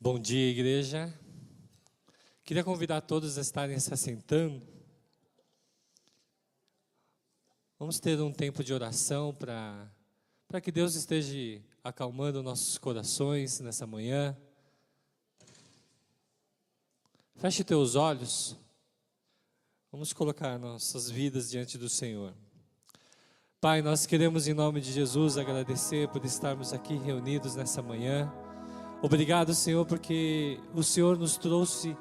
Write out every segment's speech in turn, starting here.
Bom dia, igreja. Queria convidar todos a estarem se assentando. Vamos ter um tempo de oração para que Deus esteja acalmando nossos corações nessa manhã. Feche teus olhos. Vamos colocar nossas vidas diante do Senhor. Pai, nós queremos em nome de Jesus agradecer por estarmos aqui reunidos nessa manhã. Obrigado, Senhor, porque o Senhor nos trouxe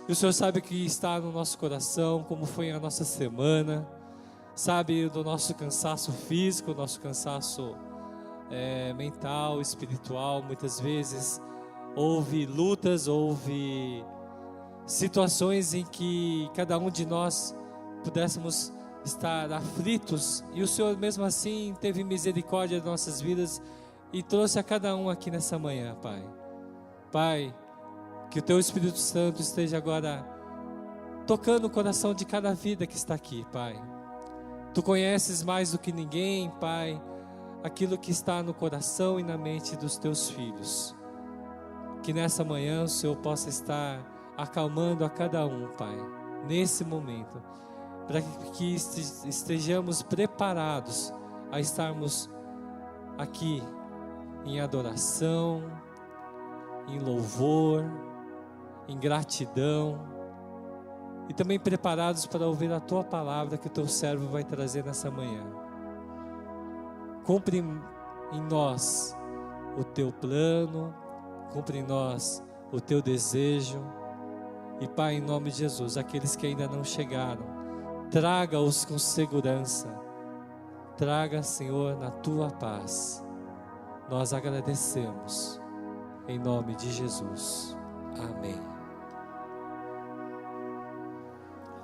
e o Senhor sabe o que está no nosso coração, como foi a nossa semana, sabe do nosso cansaço físico, nosso cansaço mental, espiritual. Muitas vezes houve lutas, houve situações em que cada um de nós pudéssemos estar aflitos, e o Senhor mesmo assim teve misericórdia de nossas vidas e trouxe a cada um aqui nessa manhã, Pai. Pai, que o Teu Espírito Santo esteja agora tocando o coração de cada vida que está aqui, Pai. Tu conheces mais do que ninguém, Pai, aquilo que está no coração e na mente dos Teus filhos. Que nessa manhã o Senhor possa estar acalmando a cada um, Pai, nesse momento, para que estejamos preparados a estarmos aqui em adoração, em louvor, em gratidão, e também preparados para ouvir a Tua palavra que o Teu servo vai trazer nessa manhã. Cumpre em nós o Teu plano, cumpre em nós o Teu desejo, e Pai, em nome de Jesus, aqueles que ainda não chegaram, traga-os com segurança, traga, Senhor, na Tua paz. Nós agradecemos, em nome de Jesus. Amém.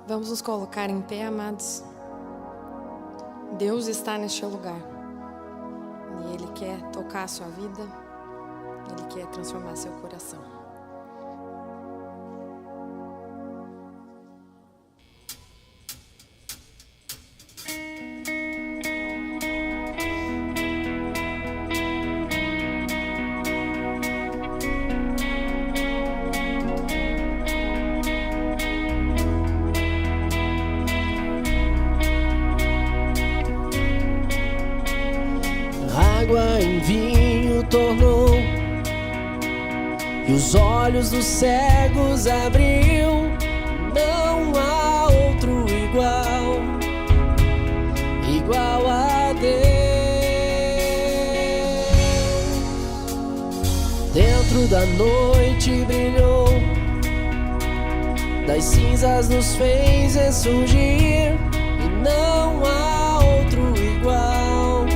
Vamos nos colocar em pé, amados. Deus está neste lugar. E Ele quer tocar a sua vida. Ele quer transformar seu coração. Água em vinho tornou, e os olhos dos cegos abriu. Não há outro igual a Deus. Dentro da noite brilhou, das cinzas nos fez ressurgir. E não há outro igual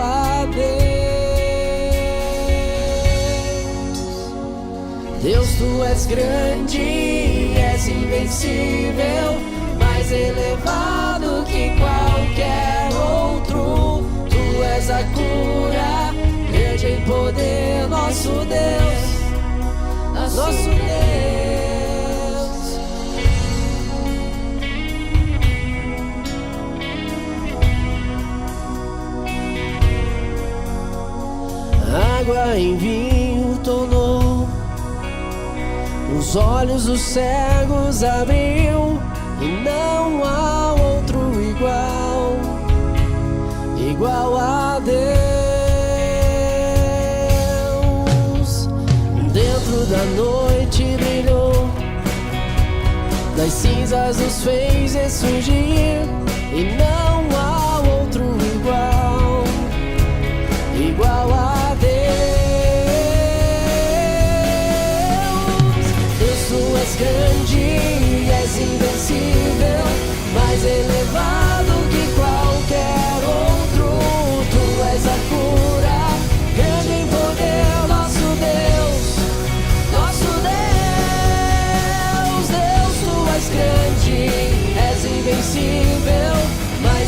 a Deus. Deus, Tu és grande, és invencível, mais elevado que qualquer outro. Tu és a cura, grande em poder, nosso Deus, nosso Deus. Água em vinho tornou, os olhos dos cegos abriu. E não há outro igual a Deus. Dentro da noite brilhou, das cinzas nos fez ressurgir. E não há outro igual a Deus. Deus, Tu és grande, és invencível, mais elevado que qualquer outro. Tu és a cura, grande em poder, nosso Deus, nosso Deus. Deus, Tu és grande, és invencível, mais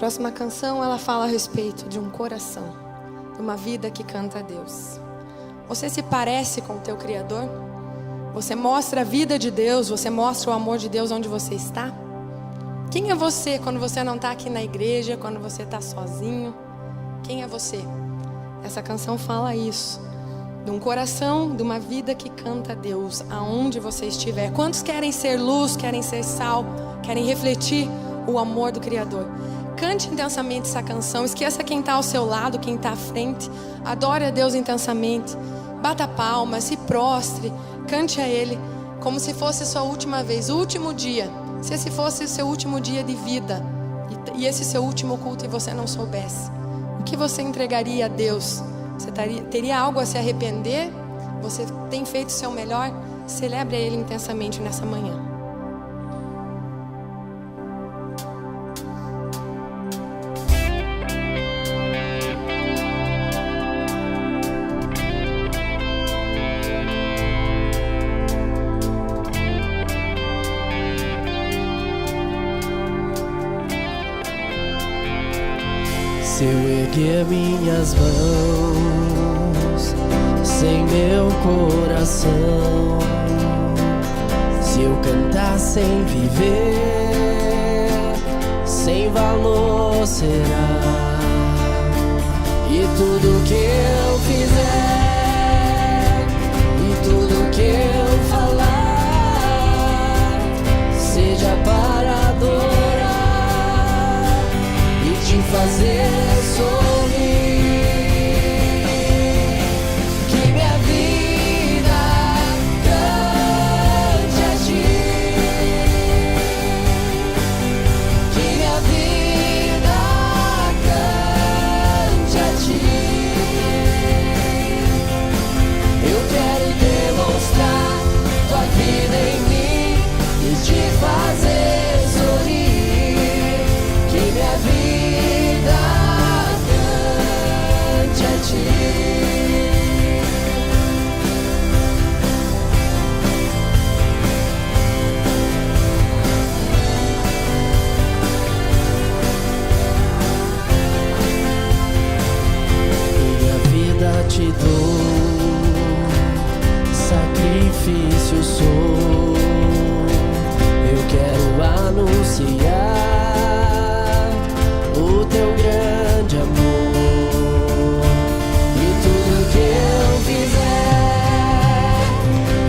próxima canção, ela fala a respeito de um coração, de uma vida que canta a Deus. Você se parece com o teu Criador? Você mostra a vida de Deus? Você mostra o amor de Deus onde você está? Quem é você quando você não está aqui na igreja, quando você está sozinho? Quem é você? Essa canção fala isso, de um coração, de uma vida que canta a Deus, aonde você estiver. Quantos querem ser luz, querem ser sal, querem refletir o amor do Criador? Cante intensamente essa canção, esqueça quem está ao seu lado, quem está à frente. Adore a Deus intensamente, bata palmas, se prostre, cante a Ele como se fosse sua última vez, o último dia. Se esse fosse o seu último dia de vida e esse seu último culto e você não soubesse, o que você entregaria a Deus? Você teria algo a se arrepender? Você tem feito o seu melhor? Celebre a Ele intensamente nessa manhã. Se eu erguer minhas mãos sem meu coração, se eu cantar sem viver, sem valor será. E tudo que eu fizer, e tudo que eu falar, seja para adorar e te fazer te dou, sacrifício sou. Eu quero anunciar o teu grande amor. E tudo que eu fizer,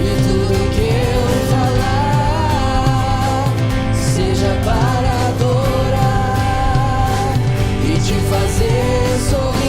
e tudo que eu falar, seja para adorar e te fazer sorrir.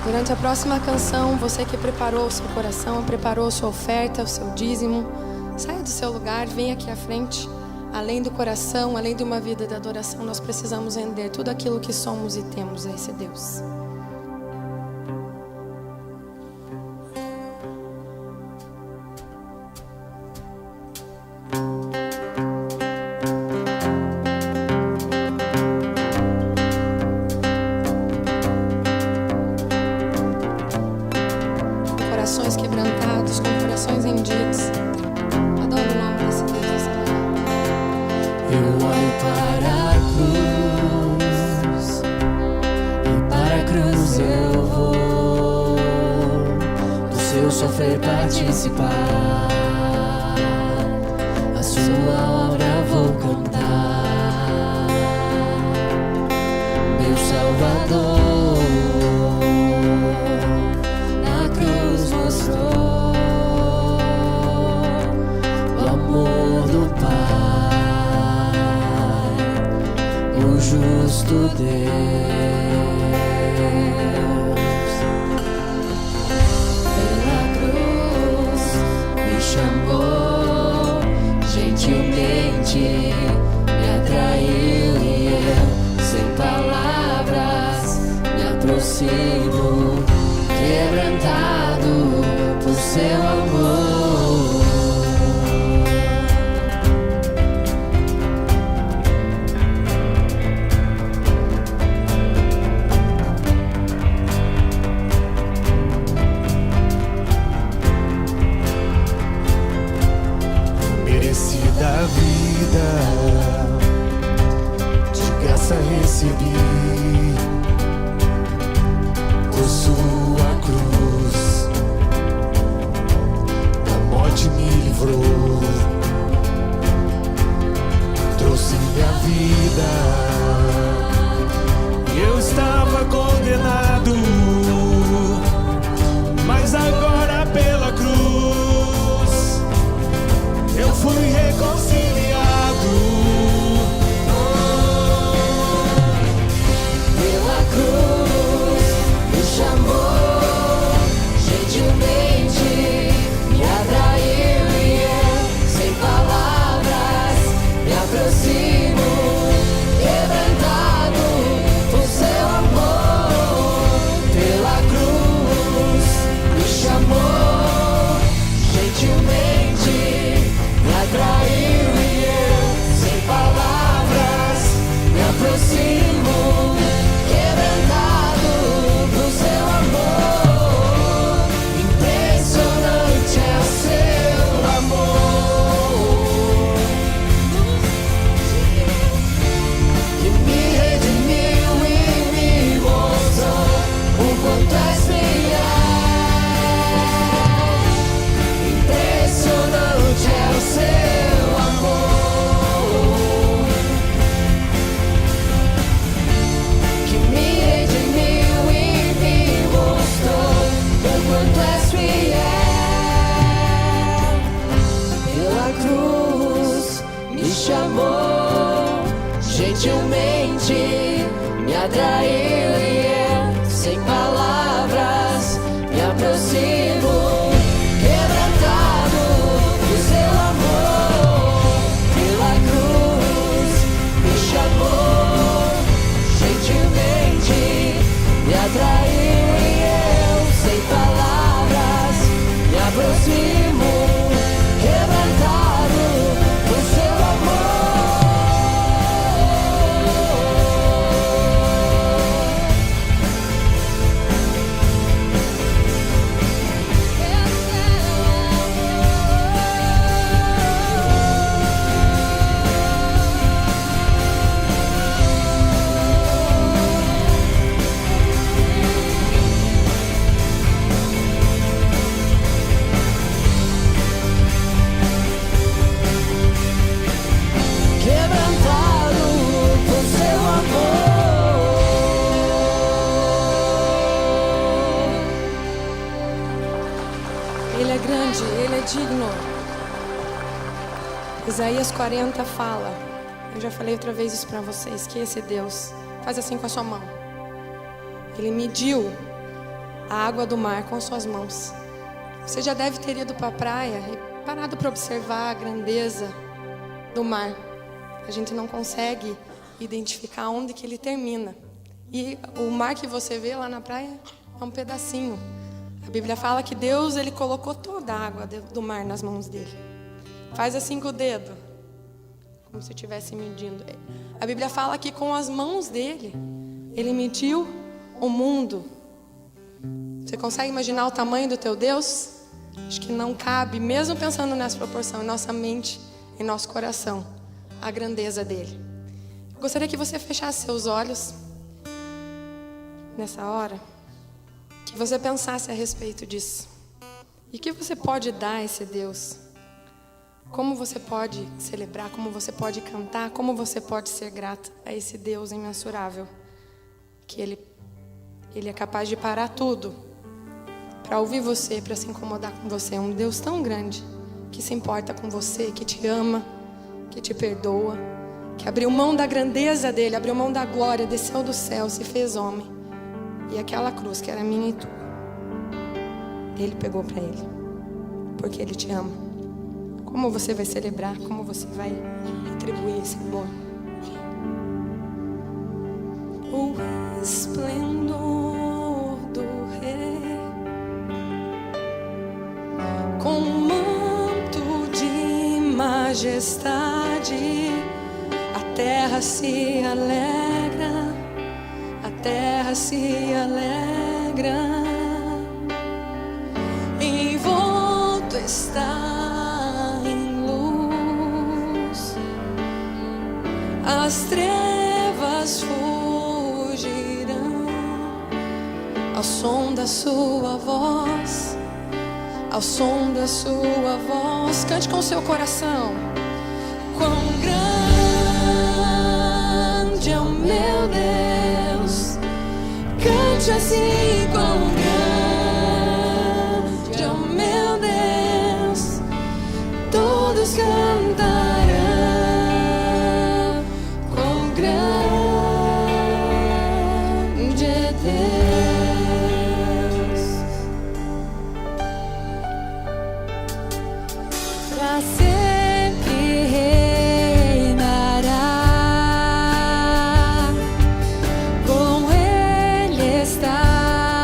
Durante a próxima canção, você que preparou o seu coração, preparou a sua oferta, o seu dízimo, saia do seu lugar, venha aqui à frente. Além do coração, além de uma vida de adoração, nós precisamos render tudo aquilo que somos e temos a esse Deus. Corações quebrantados, com corações rendidos. Adoro o nome desse Deus essa manhã. Eu olho para a cruz, e para a cruz eu vou do seu sofrer participar. A sua obra vou cantar, meu Salvador. Na cruz mostrou o amor do Pai, o justo Deus. Pela cruz me chamou, gentilmente me atraiu, e eu, sem palavras, me aproximo, quebrantado por seu amor. Merecida a vida, de graça recebi, por sua cruz, da morte me livrou, trouxe minha vida. Eu estava condenado, mas agora pela cruz eu fui reconciliado. Pela cruz me chamou, gentilmente me atraiu, e eu, sem palavras, me aproximo, quebrantado por seu amor. Pela cruz me chamou, gentilmente me atraiu, e eu, sem palavras, me aproximo, quebrantado por seu amor. Impressionante é o seu amor, que me redimiu e me mostrou o quanto és fiel. Impressionante é o seu amor, que me redimiu e me mostrou o quanto és fiel. Pela cruz me chamou, gentilmente me atraiu, e eu, sem palavras, me aproximo, quebrantado por seu amor. Pela cruz me chamou, gentilmente me atraiu, e eu, sem palavras, me aproximo, quebrantado por seu amor. Quebrantado por seu amor. Ele é grande, Ele é digno. Isaías 40 fala, eu já falei outra vez isso para vocês, que esse Deus faz assim com a sua mão. Ele mediu a água do mar com suas mãos. Você já deve ter ido para a praia e parado para observar a grandeza do mar. A gente não consegue identificar onde que ele termina. E o mar que você vê lá na praia é um pedacinho. A Bíblia fala que Deus, ele colocou toda a água do mar nas mãos dele. Faz assim com o dedo, como se estivesse medindo. A Bíblia fala que com as mãos dele, ele mediu o mundo. Você consegue imaginar o tamanho do teu Deus? Acho que não cabe, mesmo pensando nessa proporção, em nossa mente, em nosso coração, a grandeza dele. Eu gostaria que você fechasse seus olhos nessa hora, que você pensasse a respeito disso. E o que você pode dar a esse Deus? Como você pode celebrar, como você pode cantar, como você pode ser grata a esse Deus imensurável, que Ele é capaz de parar tudo para ouvir você, para se incomodar com você. É um Deus tão grande que se importa com você, que te ama, que te perdoa, que abriu mão da grandeza dele, abriu mão da glória, desceu do céu, se fez homem. E aquela cruz que era minha e tua, ele pegou para ele, porque ele te ama. Como você vai celebrar, como você vai retribuir esse amor? O esplendor do Rei, com um manto de majestade, a terra se alegra, a terra se alegra. Envolto está em luz, as trevas fugirão ao som da sua voz, ao som da sua voz. Cante com seu coração. Quão grande é o meu Deus, cante assim. Quão grande é o meu Deus, todos cantarão. Quão grande é Deus, pra sempre reinará, com Ele está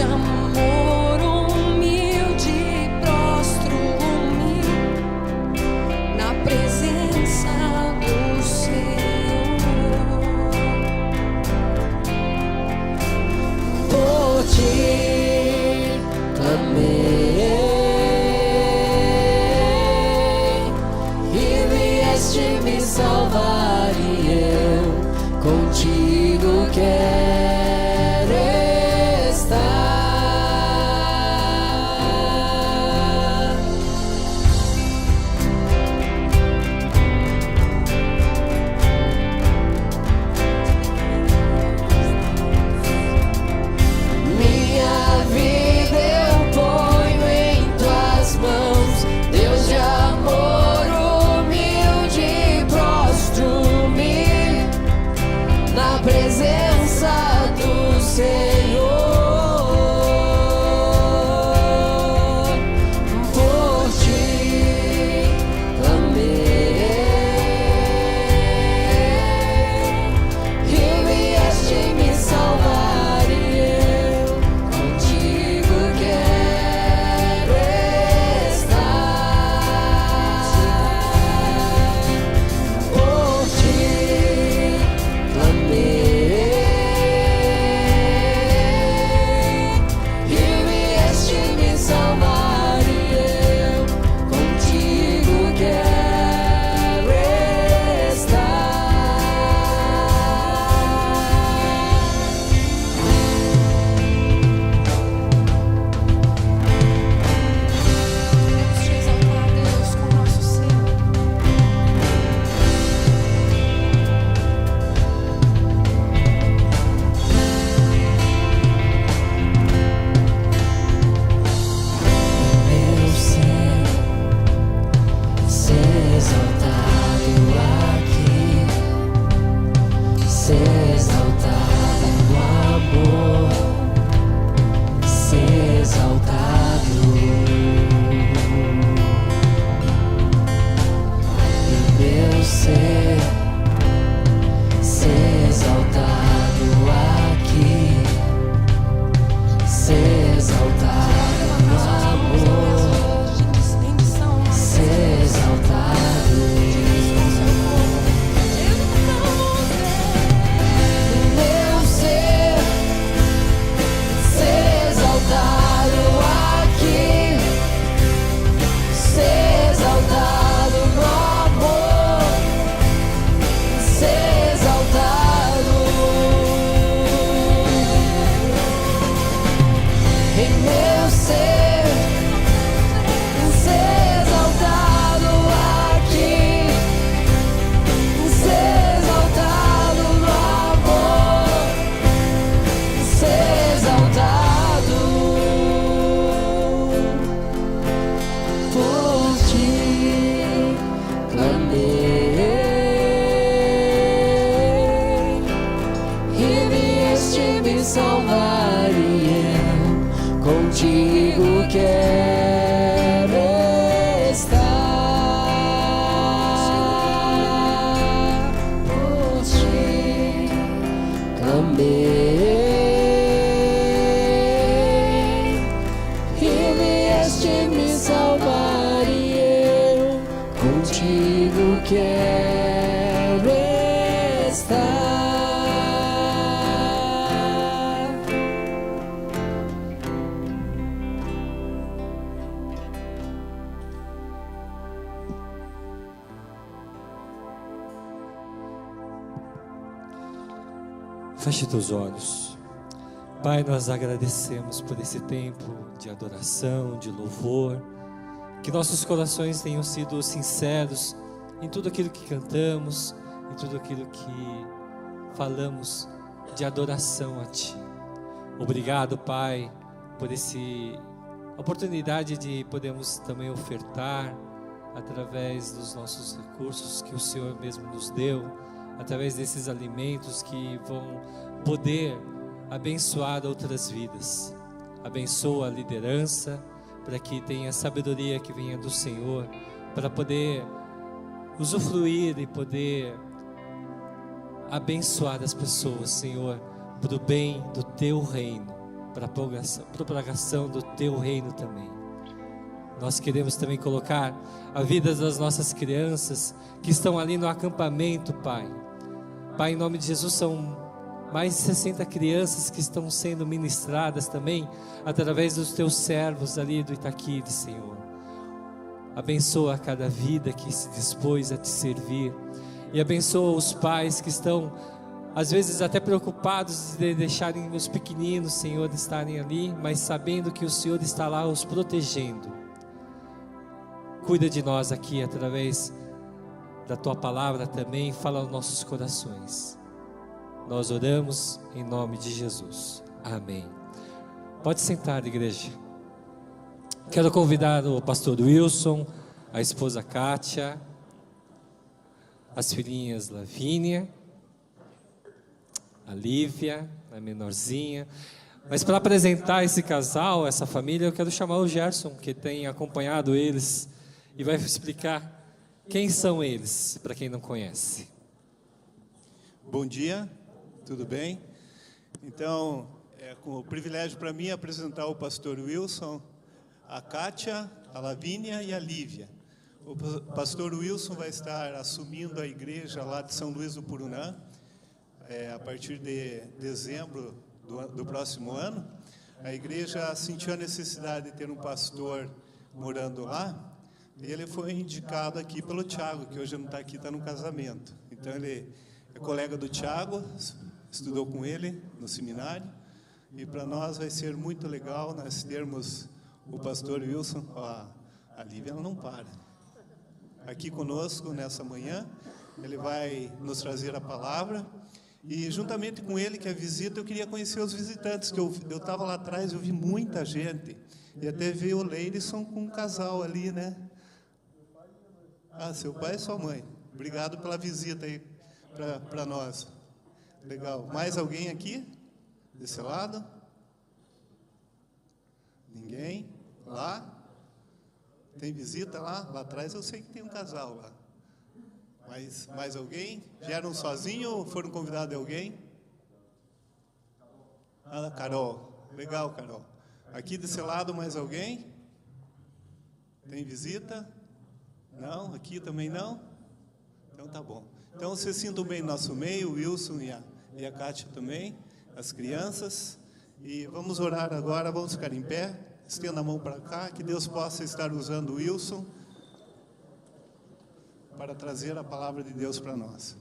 de amor humilde, prostro-me na presença do Senhor. Por ti clamei e vieste me salvar, e eu contigo quero estar. Minha vida eu ponho em tuas mãos, Deus de amor humilde, prostro-me na presença do Senhor. Por ti clamei e vieste me salvar, e eu contigo quero estar. Por ti clamei e vieste me salvar, e eu contigo quero estar. Queremos te exaltar, Deus, com o nosso ser. Meu ser, ser exaltado aqui, ser exaltado no amor, ser exaltado. E meu ser, ser exaltado aqui, ser exaltado no amor, ser exaltado. Meu ser, ser exaltado aqui, ser exaltado no amor, ser exaltado. Em meu ser, ser exaltado aqui, ser exaltado no amor, ser exaltado. Por ti clamei e vieste me salvar, e eu contigo quero estar. Por ti clamei e vieste me salvar, e eu contigo quero estar. Feche teus olhos. Pai, nós agradecemos por esse tempo de adoração, de louvor. Que nossos corações tenham sido sinceros em tudo aquilo que cantamos, em tudo aquilo que falamos de adoração a Ti. Obrigado, Pai, por essa oportunidade de podermos também ofertar através dos nossos recursos que o Senhor mesmo nos deu, através desses alimentos que vão poder abençoar outras vidas. Abençoa a liderança, para que tenha sabedoria que venha do Senhor, para poder usufruir e poder abençoar as pessoas, Senhor, para o bem do Teu reino. para a propagação do Teu reino também. Nós queremos também colocar a vida das nossas crianças que estão ali no acampamento, Pai. Pai, em nome de Jesus, são mais de 60 crianças que estão sendo ministradas também através dos Teus servos ali do Itaquide, Senhor. Abençoa cada vida que se dispôs a Te servir. E abençoa os pais que estão, às vezes, até preocupados de deixarem os pequeninos, Senhor, estarem ali, mas sabendo que o Senhor está lá os protegendo. Cuida de nós aqui através da Tua palavra também, fala aos nossos corações. Nós oramos em nome de Jesus. Amém. Pode sentar, igreja. Quero convidar o pastor Wilson, a esposa Kátia, as filhinhas Lavínia, a Lívia, a menorzinha. Mas para apresentar esse casal, essa família, eu quero chamar o Gerson, que tem acompanhado eles, e vai explicar quem são eles, para quem não conhece. Bom dia, tudo bem? Então, é com o privilégio para mim apresentar o pastor Wilson, a Kátia, a Lavínia e a Lívia. O pastor Wilson vai estar assumindo a igreja lá de São Luís do Purunã, a partir de dezembro do próximo ano. A igreja sentiu a necessidade de ter um pastor morando lá, e ele foi indicado aqui pelo Tiago, que hoje não está aqui, está no casamento. Então ele é colega do Tiago, estudou com ele no seminário, e para nós vai ser muito legal nós termos o pastor Wilson. A Lívia ela não para aqui conosco nessa manhã. Ele vai nos trazer a palavra, e juntamente com ele, que é visita, eu queria conhecer os visitantes, que eu estava lá atrás, eu vi muita gente, e até vi o Leidson com um casal ali, né? Ah, seu pai e sua mãe. Obrigado pela visita aí para nós. Legal. Mais alguém aqui? Desse lado? Ninguém? Lá? Tem visita lá? Lá atrás eu sei que tem um casal lá. Mas mais alguém? Vieram sozinhos ou foram convidados de alguém? Ah, Carol. Legal, Carol. Aqui desse lado mais alguém? Tem visita? Não? Aqui também não? Então tá bom. Então vocês sintam bem no nosso meio, o Wilson e a Kátia também, as crianças. E vamos orar agora, vamos ficar em pé. Estenda a mão para cá, que Deus possa estar usando o Wilson para trazer a palavra de Deus para nós.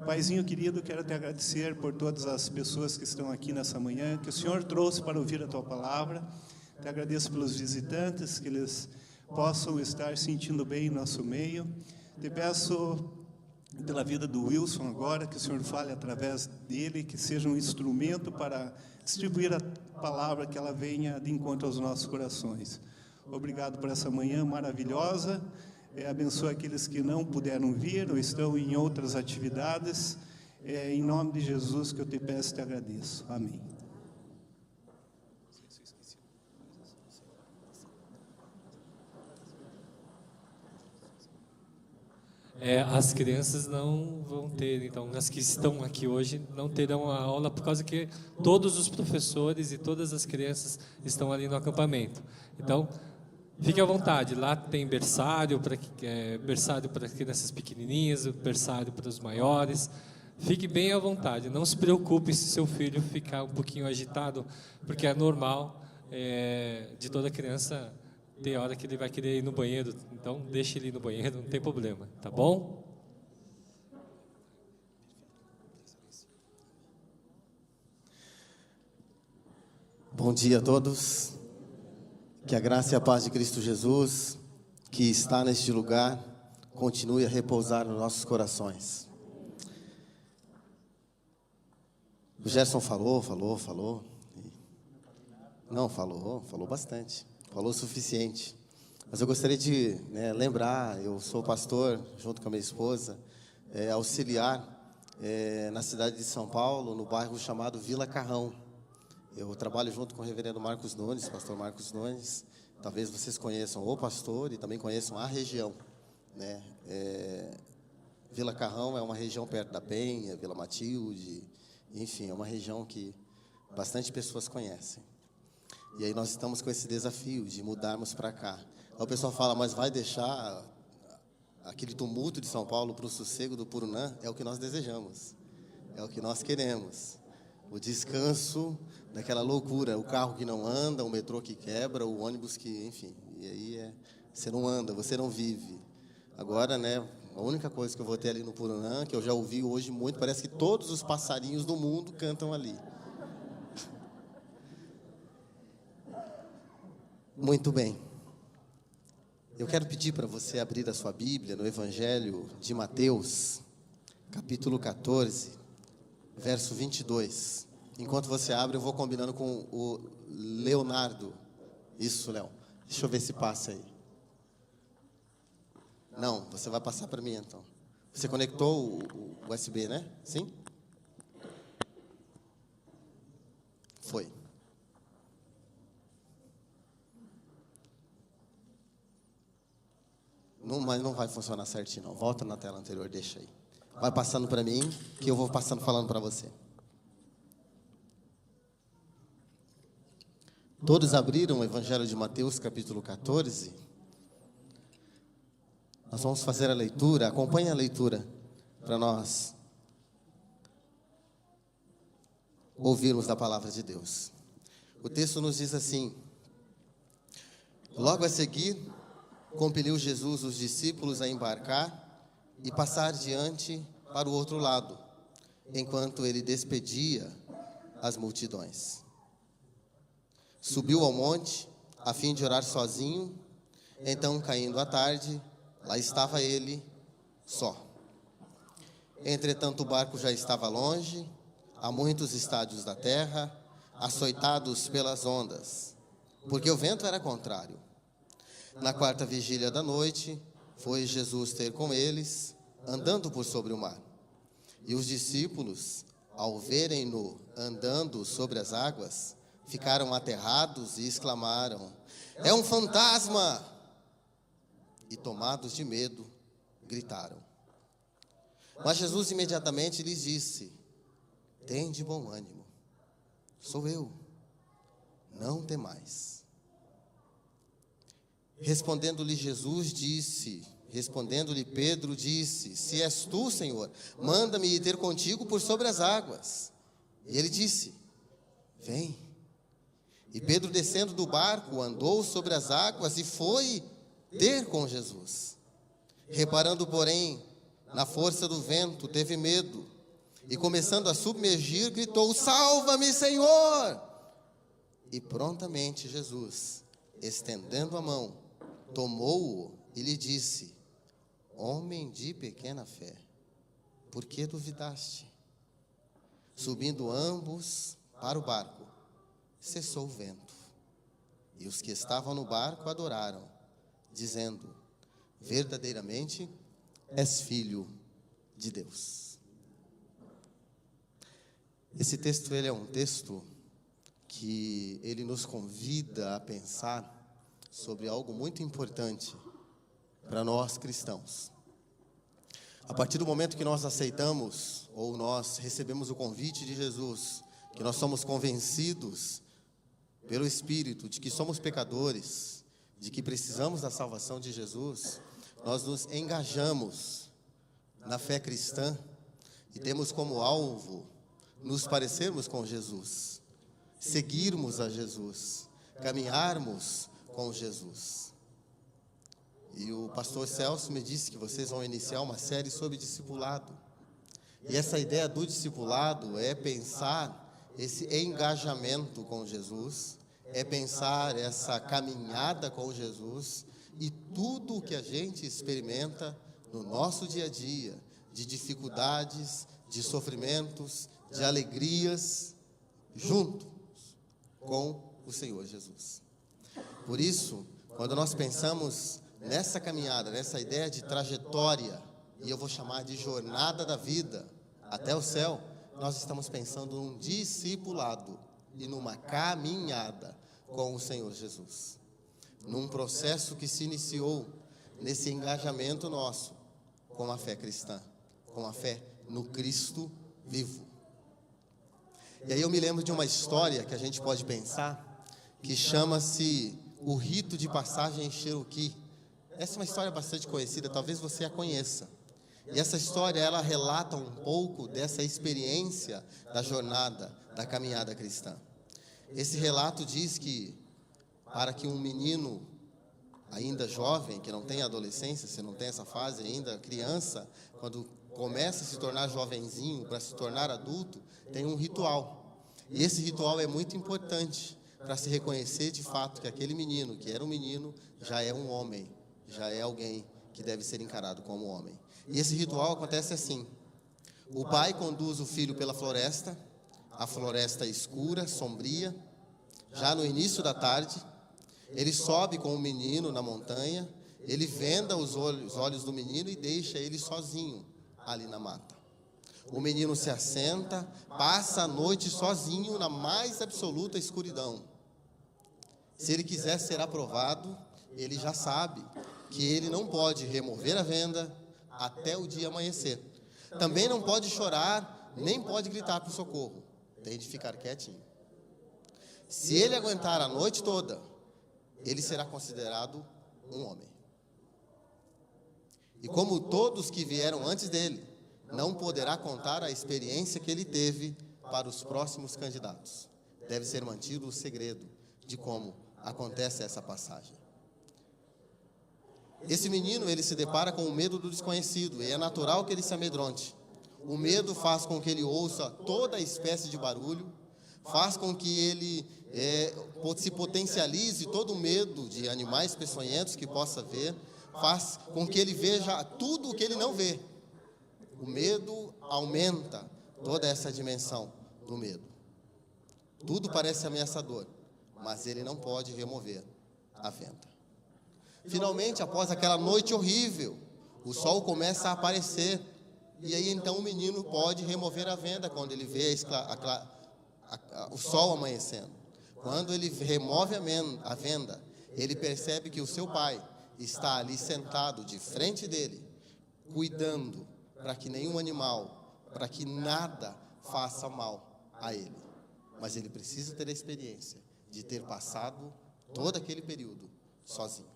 Paizinho querido, quero te agradecer por todas as pessoas que estão aqui nessa manhã, que o Senhor trouxe para ouvir a tua palavra. Te agradeço pelos visitantes, que eles possam estar sentindo bem em nosso meio. Te peço pela vida do Wilson agora, que o Senhor fale através dele, que seja um instrumento para distribuir a palavra, que ela venha de encontro aos nossos corações. Obrigado por essa manhã maravilhosa. Abençoa aqueles que não puderam vir ou estão em outras atividades. Em nome de Jesus que eu te peço e te agradeço. Amém. As crianças não vão ter, então, as que estão aqui hoje não terão a aula, por causa que todos os professores e todas as crianças estão ali no acampamento. Então, fique à vontade, lá tem berçário para as crianças pequenininhas, berçário para os maiores. Fique bem à vontade, não se preocupe se seu filho ficar um pouquinho agitado, porque é normal de toda criança. Tem hora que ele vai querer ir no banheiro, então deixe ele ir no banheiro, não tem problema, tá bom? Bom dia a todos. Que a graça e a paz de Cristo Jesus, que está neste lugar, continue a repousar nos nossos corações. O Gerson falou. Não, falou bastante. Falou o suficiente. Mas eu gostaria de lembrar, eu sou pastor, junto com a minha esposa, auxiliar na cidade de São Paulo, no bairro chamado Vila Carrão. Eu trabalho junto com o reverendo Marcos Nunes, pastor Marcos Nunes. Talvez vocês conheçam o pastor e também conheçam a região, né? Vila Carrão é uma região perto da Penha, Vila Matilde, enfim, é uma região que bastante pessoas conhecem. E aí nós estamos com esse desafio de mudarmos para cá. Aí o pessoal fala, mas vai deixar aquele tumulto de São Paulo para o sossego do Purunã? É o que nós desejamos, é o que nós queremos. O descanso daquela loucura, o carro que não anda, o metrô que quebra, o ônibus que, enfim. E aí você não anda, você não vive. Agora, né, a única coisa que eu vou ter ali no Purunã, que eu já ouvi hoje muito, parece que todos os passarinhos do mundo cantam ali. Muito bem. Eu quero pedir para você abrir a sua Bíblia no Evangelho de Mateus, capítulo 14, verso 22. Enquanto você abre, eu vou combinando com o Leonardo. Isso, Léo. Deixa eu ver se passa aí. Não, você vai passar para mim, então. Você conectou o USB, né? Sim? Foi. Não, mas não vai funcionar certinho, não. Volta na tela anterior, deixa aí. Vai passando para mim, que eu vou passando falando para você. Todos abriram o Evangelho de Mateus, capítulo 14? Nós vamos fazer a leitura, acompanhe a leitura, para nós ouvirmos da palavra de Deus. O texto nos diz assim: logo a seguir, compeliu Jesus os discípulos a embarcar e passar diante para o outro lado, enquanto ele despedia as multidões. Subiu ao monte, a fim de orar sozinho. Então, caindo a tarde, lá estava ele, só. Entretanto, o barco já estava longe, a muitos estádios da terra, açoitados pelas ondas, porque o vento era contrário. Na quarta vigília da noite, foi Jesus ter com eles, andando por sobre o mar. E os discípulos, ao verem-no andando sobre as águas, ficaram aterrados e exclamaram: é um fantasma! E tomados de medo, gritaram. Mas Jesus imediatamente lhes disse: tende bom ânimo, sou eu, não temais. Respondendo-lhe Pedro disse: se és tu, Senhor, manda-me ir ter contigo por sobre as águas. E ele disse: vem. E Pedro, descendo do barco, andou sobre as águas e foi ter com Jesus. Reparando, porém, na força do vento, teve medo, e começando a submergir, gritou: salva-me, Senhor! E prontamente Jesus, estendendo a mão, tomou-o e lhe disse: homem de pequena fé, por que duvidaste? Subindo ambos para o barco, cessou o vento, e os que estavam no barco adoraram, dizendo: verdadeiramente és filho de Deus. Esse texto, ele é um texto que ele nos convida a pensar sobre algo muito importante para nós cristãos. A partir do momento que nós aceitamos, ou nós recebemos o convite de Jesus, que nós somos convencidos pelo Espírito de que somos pecadores, de que precisamos da salvação de Jesus, nós nos engajamos na fé cristã e temos como alvo nos parecermos com Jesus, seguirmos a Jesus, caminharmos com Jesus. E o pastor Celso me disse que vocês vão iniciar uma série sobre discipulado. E essa ideia do discipulado é pensar esse engajamento com Jesus, é pensar essa caminhada com Jesus e tudo o que a gente experimenta no nosso dia a dia, de dificuldades, de sofrimentos, de alegrias, junto com o Senhor Jesus. Por isso, quando nós pensamos nessa caminhada, nessa ideia de trajetória, e eu vou chamar de jornada da vida até o céu, nós estamos pensando num discipulado e numa caminhada com o Senhor Jesus. Num processo que se iniciou nesse engajamento nosso com a fé cristã, com a fé no Cristo vivo. E aí eu me lembro de uma história que a gente pode pensar, que chama-se O Rito de Passagem em Cherokee. Essa é uma história bastante conhecida, talvez você a conheça. E essa história, ela relata um pouco dessa experiência da jornada, da caminhada cristã. Esse relato diz que, para que um menino ainda jovem, que não tem adolescência, se não tem essa fase ainda, criança, quando começa a se tornar jovenzinho, para se tornar adulto, tem um ritual. E esse ritual é muito importante para se reconhecer de fato que aquele menino, que era um menino, já é um homem, já é alguém que deve ser encarado como homem. E esse ritual acontece assim: o pai conduz o filho pela floresta, a floresta escura, sombria, já no início da tarde. Ele sobe com o menino na montanha, ele venda os olhos do menino e deixa ele sozinho ali na mata. O menino se assenta, passa a noite sozinho na mais absoluta escuridão. Se ele quiser ser aprovado, ele já sabe que ele não pode remover a venda até o dia amanhecer. Também não pode chorar, nem pode gritar por socorro. Tem de ficar quietinho. Se ele aguentar a noite toda, ele será considerado um homem. E como todos que vieram antes dele, não poderá contar a experiência que ele teve para os próximos candidatos. Deve ser mantido o segredo de como acontece essa passagem. Esse menino, ele se depara com o medo do desconhecido, e é natural que ele se amedronte. O medo faz com que ele ouça toda espécie de barulho, faz com que ele se potencialize todo o medo de animais peçonhentos que possa ver, faz com que ele veja tudo o que ele não vê. O medo aumenta toda essa dimensão do medo. Tudo parece ameaçador, mas ele não pode remover a venda. Finalmente, após aquela noite horrível, o sol começa a aparecer, e aí então o menino pode remover a venda quando ele vê o sol amanhecendo. Quando ele remove a venda, ele percebe que o seu pai está ali sentado de frente dele, cuidando para que nenhum animal, para que nada faça mal a ele. Mas ele precisa ter a experiência de ter passado todo aquele período sozinho.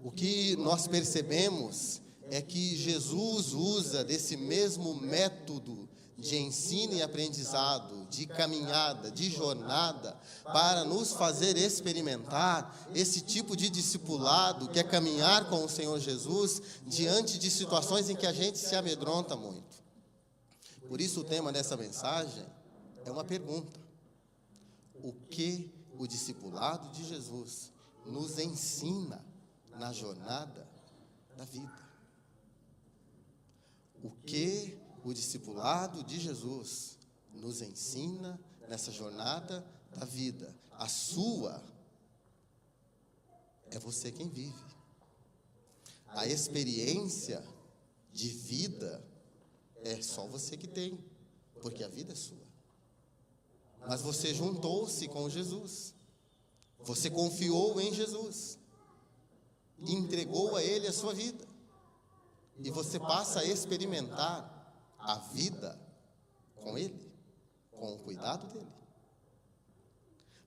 O que nós percebemos é que Jesus usa desse mesmo método de ensino e aprendizado, de caminhada, de jornada, para nos fazer experimentar esse tipo de discipulado, que é caminhar com o Senhor Jesus diante de situações em que a gente se amedronta muito. Por isso o tema dessa mensagem é uma pergunta: o que o discipulado de Jesus nos ensina na jornada da vida? O que o discipulado de Jesus nos ensina nessa jornada da vida? A sua é você quem vive. A experiência de vida é só você que tem, porque a vida é sua. Mas você juntou-se com Jesus, você confiou em Jesus, entregou a Ele a sua vida, e você passa a experimentar a vida com Ele, com o cuidado dEle.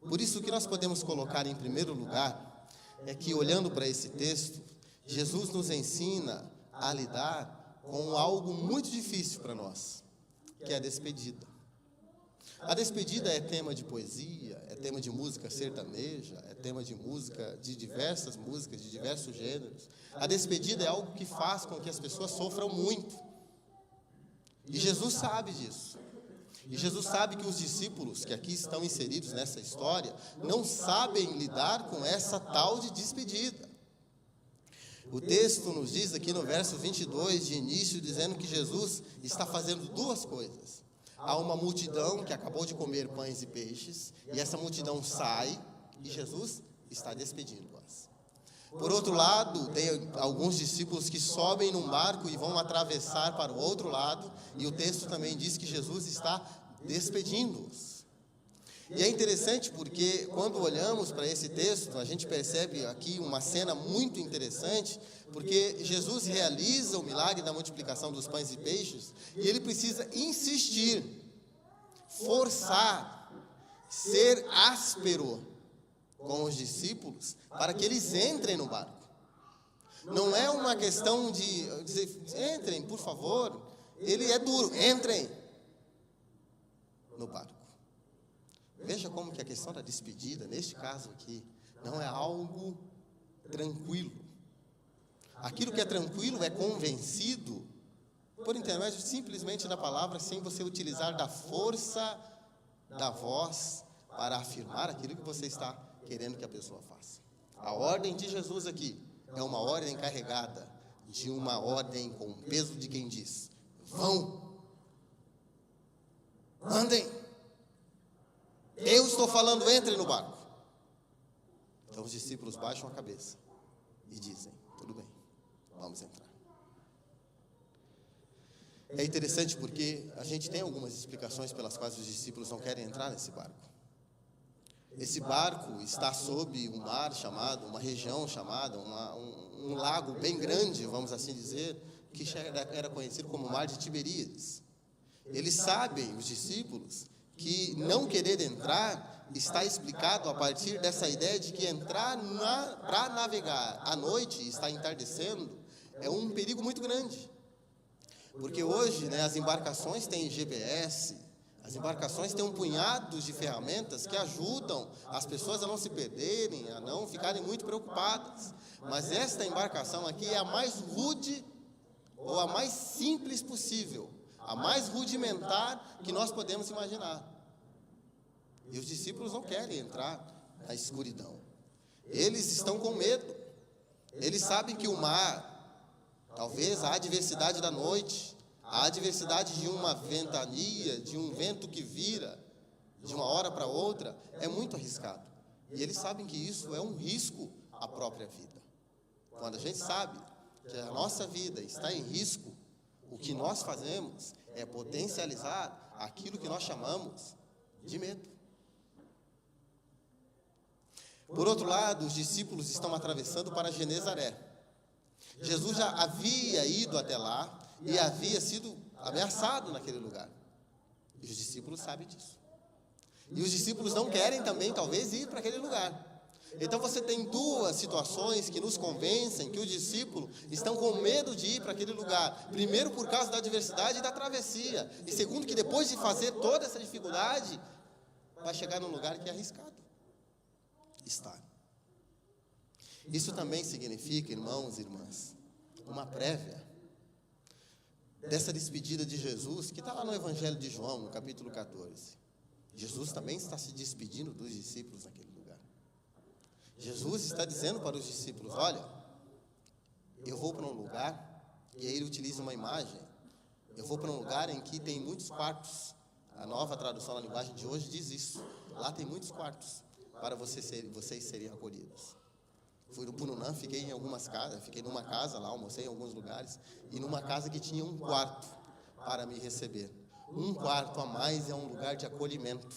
Por isso, o que nós podemos colocar em primeiro lugar é que, olhando para esse texto, Jesus nos ensina a lidar com algo muito difícil para nós, que é a despedida. A despedida é tema de poesia, é tema de música sertaneja, é tema de música, de diversas músicas, de diversos gêneros. A despedida é algo que faz com que as pessoas sofram muito. E Jesus sabe disso. E Jesus sabe que os discípulos que aqui estão inseridos nessa história não sabem lidar com essa tal de despedida. O texto nos diz aqui no verso 22 de início, dizendo que Jesus está fazendo duas coisas. Há uma multidão que acabou de comer pães e peixes, e essa multidão sai, e Jesus está despedindo-as. Por outro lado, tem alguns discípulos que sobem num barco e vão atravessar para o outro lado, e o texto também diz que Jesus está despedindo-os. E é interessante porque, quando olhamos para esse texto, a gente percebe aqui uma cena muito interessante, porque Jesus realiza o milagre da multiplicação dos pães e peixes, e ele precisa insistir, forçar, ser áspero com os discípulos para que eles entrem no barco. Não é uma questão de dizer, entrem, por favor. Ele é duro, entrem no barco. Veja como que a questão da despedida, neste caso aqui, não é algo tranquilo. Aquilo que é tranquilo é convencido por intermédio simplesmente da palavra, sem você utilizar da força da voz para afirmar aquilo que você está querendo que a pessoa faça. A ordem de Jesus aqui é uma ordem carregada de uma ordem com o peso de quem diz: vão, andem, eu estou falando, entrem no barco. Então os discípulos baixam a cabeça e dizem: tudo bem, vamos entrar. É interessante porque a gente tem algumas explicações pelas quais os discípulos não querem entrar nesse barco. Esse barco está sob um mar chamado, uma região chamada, um lago bem grande, vamos assim dizer, que era conhecido como o Mar de Tiberíades. Eles sabem, os discípulos, que não querer entrar está explicado a partir dessa ideia de que entrar para navegar à noite e está entardecendo é um perigo muito grande. Porque hoje, as embarcações têm GPS, as embarcações têm um punhado de ferramentas que ajudam as pessoas a não se perderem, a não ficarem muito preocupadas. Mas esta embarcação aqui é a mais rude ou a mais simples possível, a mais rudimentar que nós podemos imaginar. E os discípulos não querem entrar na escuridão. Eles estão com medo. Eles sabem que o mar, talvez a adversidade da noite, a adversidade de uma ventania, de um vento que vira de uma hora para outra, é muito arriscado. E eles sabem que isso é um risco à própria vida. Quando a gente sabe que a nossa vida está em risco, o que nós fazemos é potencializar aquilo que nós chamamos de medo. Por outro lado, os discípulos estão atravessando para Genezaré. Jesus já havia ido até lá e havia sido ameaçado naquele lugar. E os discípulos sabem disso. E os discípulos não querem também, talvez, ir para aquele lugar. Então você tem duas situações que nos convencem que os discípulos estão com medo de ir para aquele lugar. Primeiro, por causa da adversidade e da travessia. E segundo, que depois de fazer toda essa dificuldade, vai chegar num lugar que é arriscado estar. Isso também significa, irmãos e irmãs, uma prévia dessa despedida de Jesus, que está lá no Evangelho de João, no capítulo 14. Jesus também está se despedindo dos discípulos naquele lugar. Jesus está dizendo para os discípulos: olha, eu vou para um lugar, e aí ele utiliza uma imagem, eu vou para um lugar em que tem muitos quartos. A nova tradução na linguagem de hoje diz isso. Lá tem muitos quartos para vocês serem acolhidos. Fui no Pununã, fiquei em algumas casas, fiquei numa casa lá, almocei em alguns lugares, e numa casa que tinha um quarto para me receber. Um quarto a mais é um lugar de acolhimento,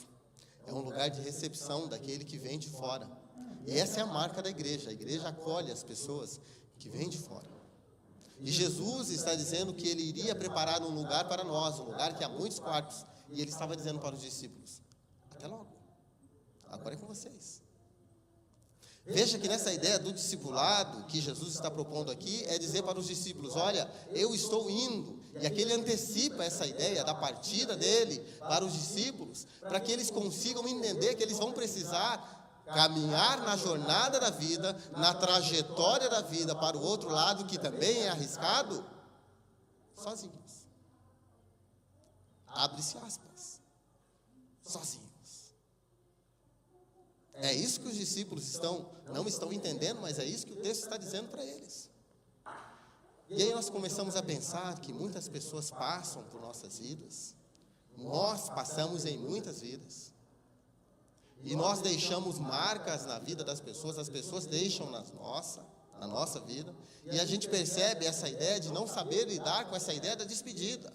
é um lugar de recepção daquele que vem de fora. E essa é a marca da igreja. A igreja acolhe as pessoas que vêm de fora. E Jesus está dizendo que ele iria preparar um lugar para nós, um lugar que há muitos quartos. E ele estava dizendo para os discípulos: até logo, agora é com vocês. Veja que nessa ideia do discipulado que Jesus está propondo aqui, é dizer para os discípulos: olha, eu estou indo. E aqui ele antecipa essa ideia da partida dele para os discípulos, para que eles consigam entender que eles vão precisar caminhar na jornada da vida, na trajetória da vida para o outro lado, que também é arriscado, sozinhos. Abre-se aspas. Sozinhos. É isso que os discípulos não estão entendendo, mas é isso que o texto está dizendo para eles. E aí nós começamos a pensar que muitas pessoas passam por nossas vidas, nós passamos em muitas vidas, e nós deixamos marcas na vida das pessoas, as pessoas deixam na nossa vida, e a gente percebe essa ideia de não saber lidar com essa ideia da despedida.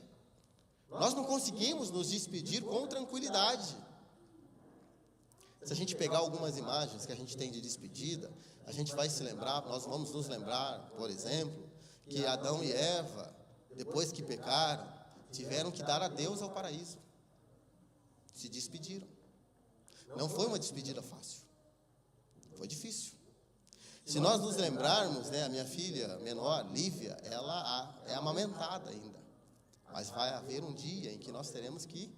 Nós não conseguimos nos despedir com tranquilidade. Se a gente pegar algumas imagens que a gente tem de despedida, a gente vai se lembrar, nós vamos nos lembrar, por exemplo, que Adão e Eva, depois que pecaram, tiveram que dar adeus ao paraíso. Se despediram. Não foi uma despedida fácil. Foi difícil. Se nós nos lembrarmos, né, a minha filha menor, Lívia, ela é amamentada ainda. Mas vai haver um dia em que nós teremos que...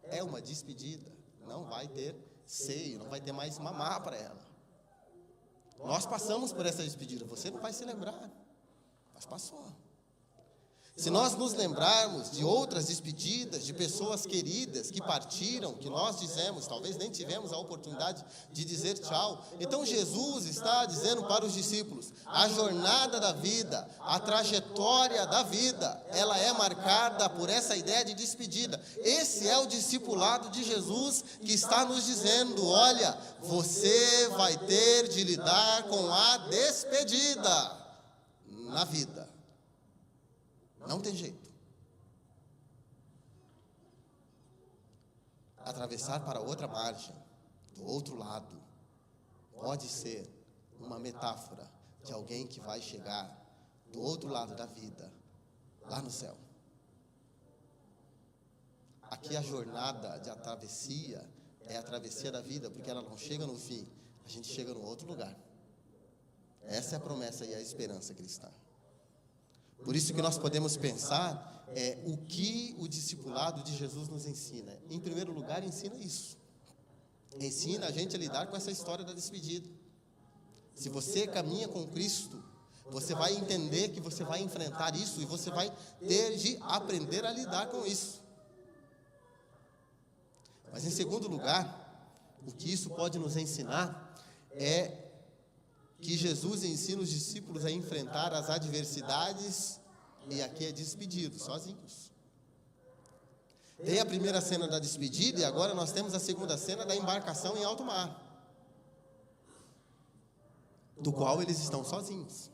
É uma despedida. Não vai ter seio, não vai ter mais mamar para ela. Nós passamos por essa despedida. Você não vai se lembrar, mas passou. Se nós nos lembrarmos de outras despedidas, de pessoas queridas que partiram, que nós dizemos, talvez nem tivemos a oportunidade de dizer tchau. Então Jesus está dizendo para os discípulos, a jornada da vida, a trajetória da vida, ela é marcada por essa ideia de despedida. Esse é o discipulado de Jesus que está nos dizendo, olha, você vai ter de lidar com a despedida na vida. Não tem jeito. Atravessar para outra margem, do outro lado, pode ser uma metáfora de alguém que vai chegar do outro lado da vida, lá no céu. Aqui a jornada de travessia é a travessia da vida, porque ela não chega no fim, a gente chega no outro lugar. Essa é a promessa e a esperança cristã. Por isso que nós podemos pensar o que o discipulado de Jesus nos ensina. Em primeiro lugar, ensina isso. Ensina a gente a lidar com essa história da despedida. Se você caminha com Cristo, você vai entender que você vai enfrentar isso e você vai ter de aprender a lidar com isso. Mas em segundo lugar, o que isso pode nos ensinar é que Jesus ensina os discípulos a enfrentar as adversidades, e aqui é despedido, sozinhos. Tem a primeira cena da despedida, e agora nós temos a segunda cena da embarcação em alto mar, do qual eles estão sozinhos.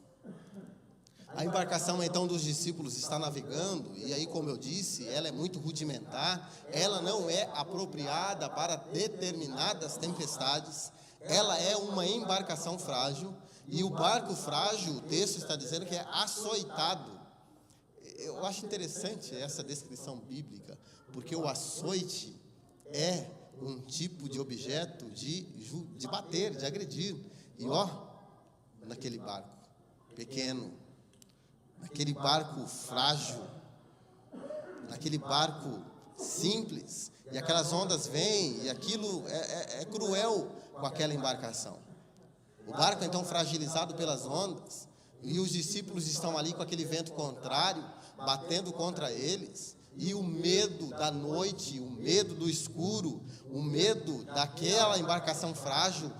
A embarcação, então, dos discípulos está navegando, e aí, como eu disse, ela é muito rudimentar, ela não é apropriada para determinadas tempestades. Ela é uma embarcação frágil, e o barco frágil, o texto está dizendo que é açoitado. Eu acho interessante essa descrição bíblica, porque o açoite é um tipo de objeto de bater, de agredir. E naquele barco pequeno, naquele barco frágil, naquele barco simples, e aquelas ondas vêm, e aquilo é cruel com aquela embarcação. O barco, então, fragilizado pelas ondas, e os discípulos estão ali com aquele vento contrário, batendo contra eles, e o medo da noite, o medo do escuro, o medo daquela embarcação frágil,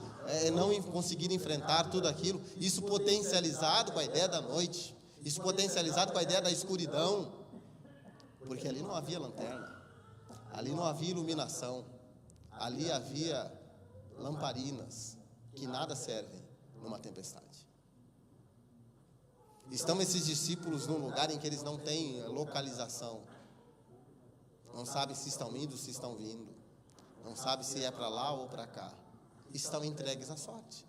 não conseguir enfrentar tudo aquilo, isso potencializado com a ideia da noite, isso potencializado com a ideia da escuridão, porque ali não havia lanterna, ali não havia iluminação, ali havia lamparinas que nada servem numa tempestade. Estão esses discípulos num lugar em que eles não têm localização, não sabem se estão indo, se estão vindo, não sabem se é para lá ou para cá, estão entregues à sorte,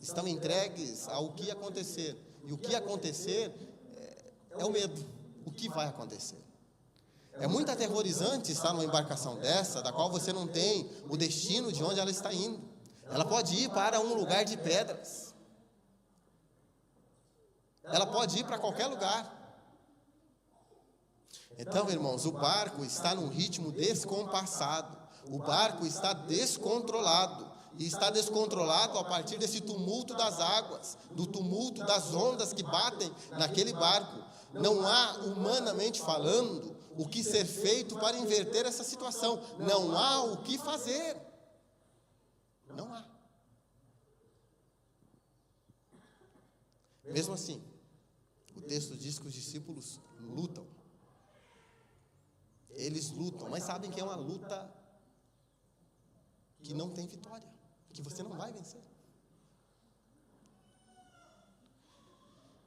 estão entregues ao que acontecer, e o que acontecer é o medo, o que vai acontecer. É muito aterrorizante estar numa embarcação dessa, da qual você não tem o destino de onde ela está indo. Ela pode ir para um lugar de pedras. Ela pode ir para qualquer lugar. Então, irmãos, o barco está num ritmo descompassado. O barco está descontrolado. E está descontrolado a partir desse tumulto das águas, do tumulto das ondas que batem naquele barco. Não há, humanamente falando, o que ser feito para inverter essa situação. Não há o que fazer. Não há. Mesmo assim, o texto diz que os discípulos lutam. Eles lutam, mas sabem que é uma luta que não tem vitória, que você não vai vencer.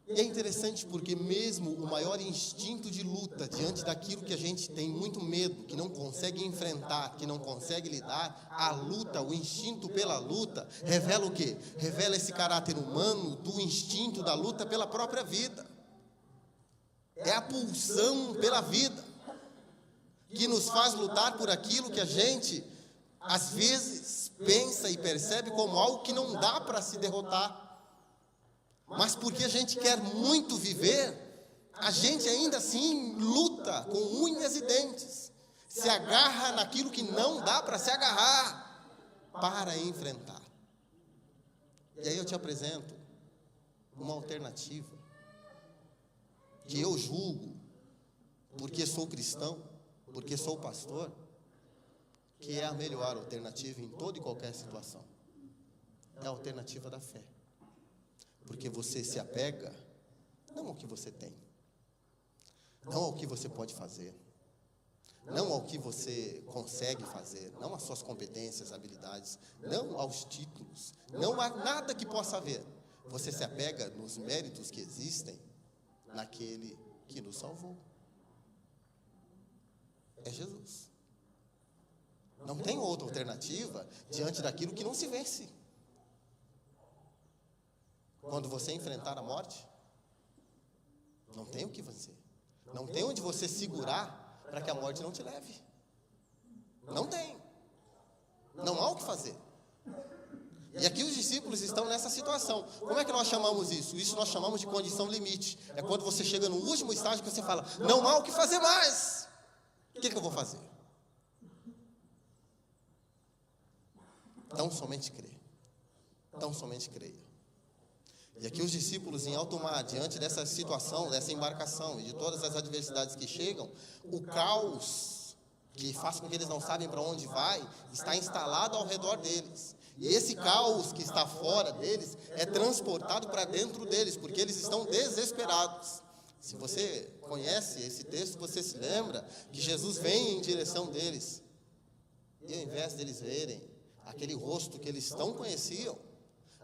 E é interessante porque mesmo o maior instinto de luta diante daquilo que a gente tem muito medo, que não consegue enfrentar, que não consegue lidar, a luta, o instinto pela luta, revela o quê? Revela esse caráter humano do instinto da luta pela própria vida. É a pulsão pela vida. que nos faz lutar por aquilo que a gente, às vezes, pensa e percebe como algo que não dá para se derrotar. Mas porque a gente quer muito viver, a gente ainda assim luta com unhas e dentes, se agarra naquilo que não dá para se agarrar, para enfrentar. E aí eu te apresento uma alternativa, que eu julgo, porque sou cristão, porque sou pastor, que é a melhor alternativa em toda e qualquer situação. É a alternativa da fé. Porque você se apega não ao que você tem, não ao que você pode fazer, não ao que você consegue fazer, não às suas competências, habilidades, não aos títulos, não há nada que possa haver. Você se apega nos méritos que existem naquele que nos salvou. É Jesus. Não tem outra alternativa diante daquilo que não se vence. Quando você enfrentar a morte, não tem o que vencer. Não tem onde você segurar para que a morte não te leve. Não tem. Não há o que fazer. E aqui os discípulos estão nessa situação. Como é que nós chamamos isso? Isso nós chamamos de condição limite. É quando você chega no último estágio que você fala, não há o que fazer mais. O que eu vou fazer? Tão somente crê. Tão somente creia. E aqui os discípulos, em alto mar, diante dessa situação, dessa embarcação e de todas as adversidades que chegam, o caos que faz com que eles não sabem para onde vai, está instalado ao redor deles. E esse caos que está fora deles é transportado para dentro deles, porque eles estão desesperados. Se você conhece esse texto, você se lembra que Jesus vem em direção deles. E ao invés deles verem aquele rosto que eles tão conheciam,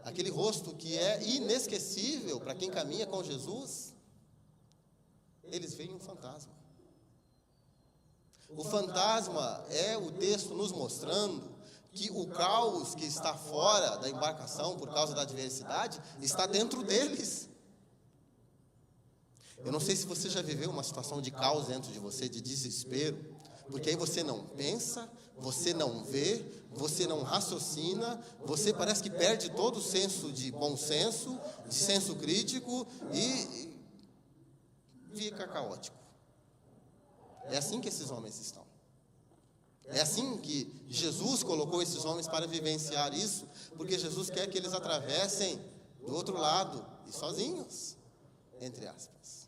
aquele rosto que é inesquecível para quem caminha com Jesus, eles veem um fantasma. O fantasma é o texto nos mostrando que o caos que está fora da embarcação por causa da adversidade está dentro deles. Eu não sei se você já viveu uma situação de caos dentro de você, de desespero, porque aí você não pensa, você não vê, você não raciocina, você parece que perde todo o senso de bom senso, de senso crítico e fica caótico. É assim que esses homens estão. É assim que Jesus colocou esses homens para vivenciar isso, porque Jesus quer que eles atravessem do outro lado, e sozinhos, entre aspas.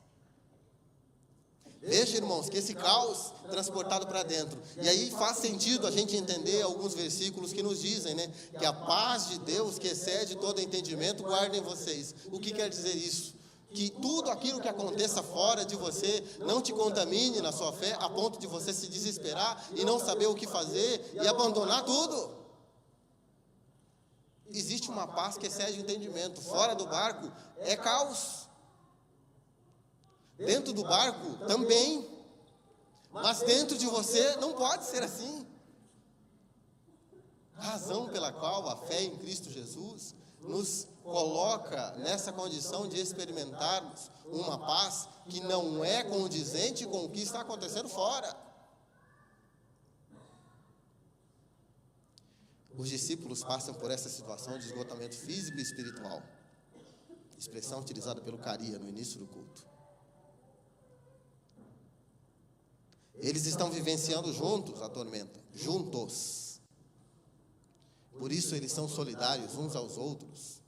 Veja, irmãos, que esse caos transportado para dentro, e aí faz sentido a gente entender alguns versículos que nos dizem, né, que a paz de Deus, que excede todo entendimento, guarda em vocês. O que quer dizer isso? Que tudo aquilo que aconteça fora de você não te contamine na sua fé, a ponto de você se desesperar e não saber o que fazer e abandonar tudo. Existe uma paz que excede o entendimento. Fora do barco é caos. Dentro do barco também. Mas dentro de você não pode ser assim. A razão pela qual a fé em Cristo Jesus nos coloca nessa condição de experimentarmos uma paz que não é condizente com o que está acontecendo fora. Os discípulos passam por essa situação de esgotamento físico e espiritual, expressão utilizada pelo Caria no início do culto. Eles estão vivenciando juntos a tormenta, juntos. Por isso eles são solidários uns aos outros,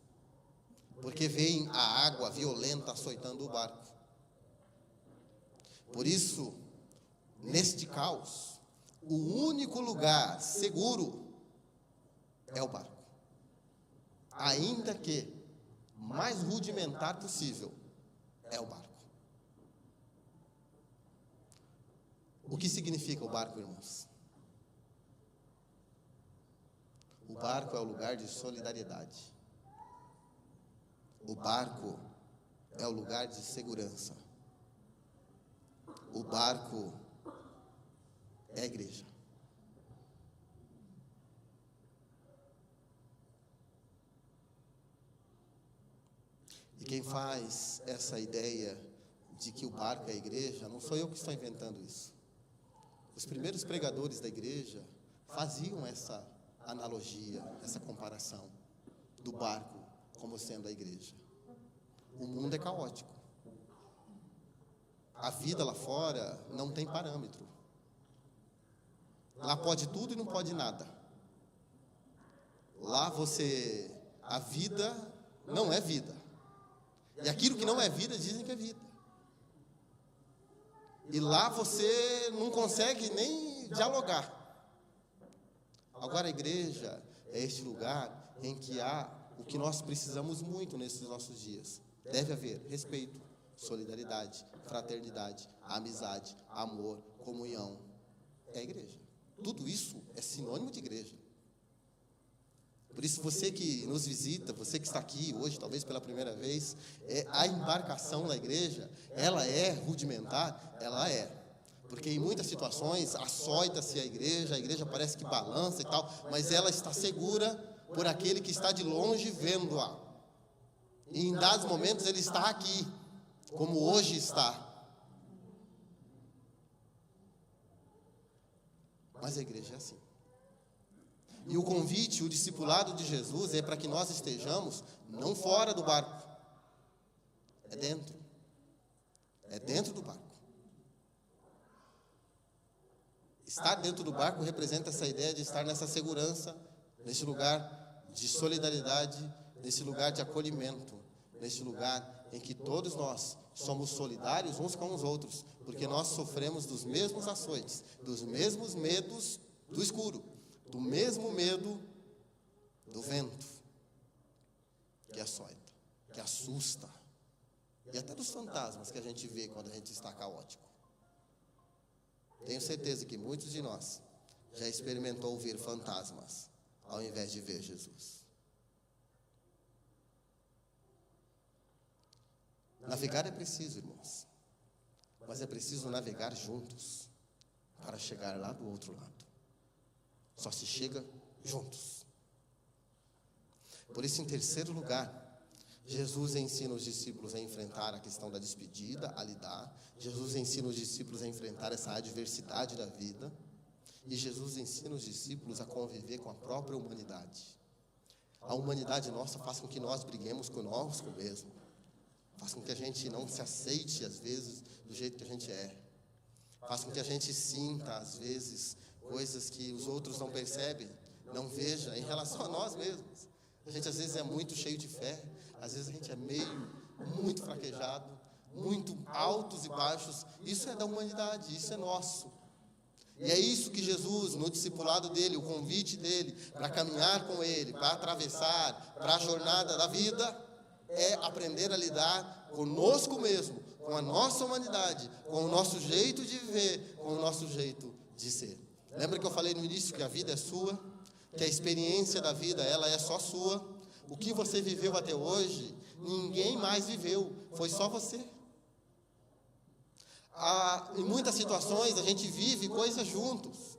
porque veem a água violenta açoitando o barco. Por isso, neste caos, o único lugar seguro é o barco. Ainda que mais rudimentar possível, é o barco. O que significa o barco, irmãos? O barco é o lugar de solidariedade. O barco é o lugar de segurança. O barco é a igreja. E quem faz essa ideia de que o barco é a igreja, não sou eu que estou inventando isso. Os primeiros pregadores da igreja faziam essa analogia, essa comparação do barco como sendo a igreja. O mundo é caótico. A vida lá fora não tem parâmetro. Lá pode tudo e não pode nada. Lá a vida não é vida. E aquilo que não é vida, dizem que é vida. E lá você não consegue nem dialogar. Agora a igreja é este lugar em que há o que nós precisamos muito nesses nossos dias. Deve haver respeito, solidariedade, fraternidade, amizade, amor, comunhão. É a igreja. Tudo isso é sinônimo de igreja. Por isso, você que nos visita, você que está aqui hoje, talvez pela primeira vez, a embarcação da igreja, ela é rudimentar? Ela é. Porque em muitas situações, açoita-se a igreja parece que balança e tal, mas ela está segura por aquele que está de longe vendo-a. E em dados momentos ele está aqui, como hoje está. Mas a igreja é assim. E o convite, o discipulado de Jesus é para que nós estejamos não fora do barco, é dentro. É dentro do barco. Estar dentro do barco representa essa ideia de estar nessa segurança, nesse lugar de solidariedade, nesse lugar de acolhimento, nesse lugar em que todos nós somos solidários uns com os outros, porque nós sofremos dos mesmos açoites, dos mesmos medos do escuro, do mesmo medo do vento, que açoita, que assusta, e até dos fantasmas que a gente vê quando a gente está caótico. Tenho certeza que muitos de nós já experimentou ver fantasmas, ao invés de ver Jesus. Navegar é preciso, irmãos, mas é preciso navegar juntos para chegar lá do outro lado. Só se chega juntos. Por isso, em terceiro lugar, Jesus ensina os discípulos a enfrentar a questão da despedida, a lidar. Jesus ensina os discípulos a enfrentar essa adversidade da vida. E Jesus ensina os discípulos a conviver com a própria humanidade. A humanidade nossa faz com que nós briguemos conosco mesmo. Faz com que a gente não se aceite, às vezes, do jeito que a gente é. Faz com que a gente sinta, às vezes, coisas que os outros não percebem, não vejam em relação a nós mesmos. A gente, às vezes, é muito cheio de fé. Às vezes, a gente é muito fraquejado, muito altos e baixos. Isso é da humanidade, isso é nosso. E é isso que Jesus, no discipulado dele, o convite dele, para caminhar com ele, para atravessar, para a jornada da vida, é aprender a lidar conosco mesmo, com a nossa humanidade, com o nosso jeito de viver, com o nosso jeito de ser. Lembra que eu falei no início que a vida é sua, que a experiência da vida, ela é só sua? O que você viveu até hoje, ninguém mais viveu, foi só você. Em muitas situações a gente vive coisas juntos.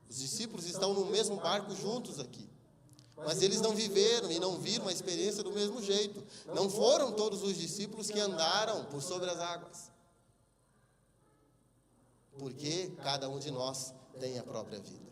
Os discípulos estão no mesmo barco juntos aqui. Mas eles não viveram e não viram a experiência do mesmo jeito. Não foram todos os discípulos que andaram por sobre as águas. Porque cada um de nós tem a própria vida.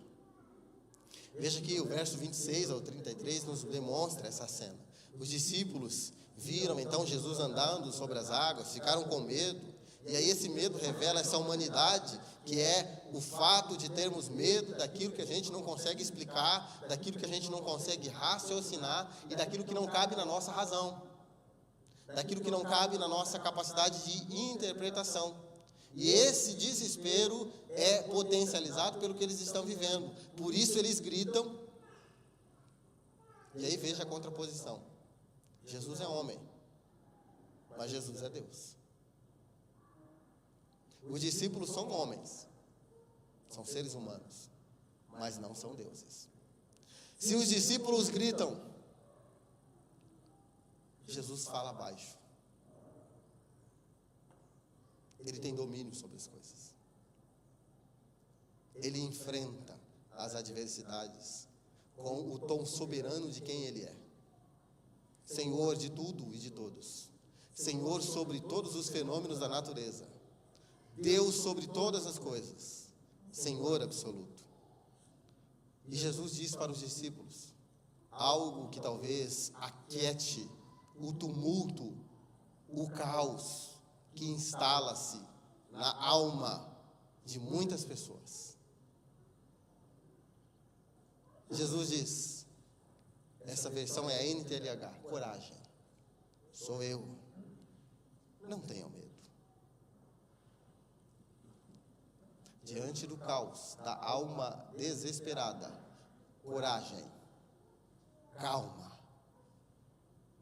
Veja que o verso 26 ao 33 nos demonstra essa cena. Os discípulos viram então Jesus andando sobre as águas, ficaram com medo. E aí esse medo revela essa humanidade, que é o fato de termos medo daquilo que a gente não consegue explicar, daquilo que a gente não consegue raciocinar e daquilo que não cabe na nossa razão, daquilo que não cabe na nossa capacidade de interpretação. E esse desespero é potencializado pelo que eles estão vivendo. Por isso eles gritam. E aí veja a contraposição. Jesus é homem, mas Jesus é Deus. Os discípulos são homens, são seres humanos, mas não são deuses. Se os discípulos gritam, Jesus fala baixo. Ele tem domínio sobre as coisas. Ele enfrenta as adversidades com o tom soberano de quem Ele é. Senhor de tudo e de todos. Senhor sobre todos os fenômenos da natureza. Deus sobre todas as coisas. Senhor absoluto. E Jesus diz para os discípulos algo que talvez aquiete o tumulto, o caos que instala-se na alma de muitas pessoas. Jesus diz, essa versão é a NTLH, coragem, sou eu, não tenham medo. Diante do caos, da alma desesperada, coragem, calma,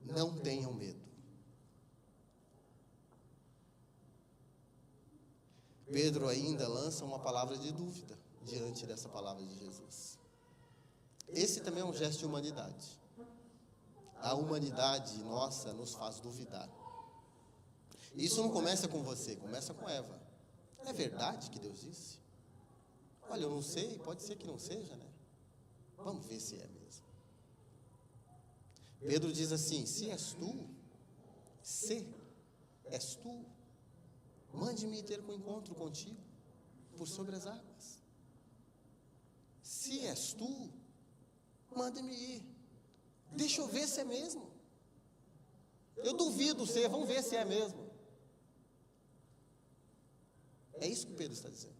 não tenham medo. Pedro ainda lança uma palavra de dúvida diante dessa palavra de Jesus. Esse também é um gesto de humanidade. A humanidade nossa nos faz duvidar. Isso não começa com você, começa com Eva. É verdade que Deus disse? Olha, eu não sei, pode ser que não seja, né? Vamos ver se é mesmo. Pedro diz assim, se és tu, mande-me ter um encontro contigo por sobre as águas. Se és tu, mande-me ir. Deixa eu ver se é mesmo. Eu duvido ser, vamos ver se é mesmo. É isso que Pedro está dizendo.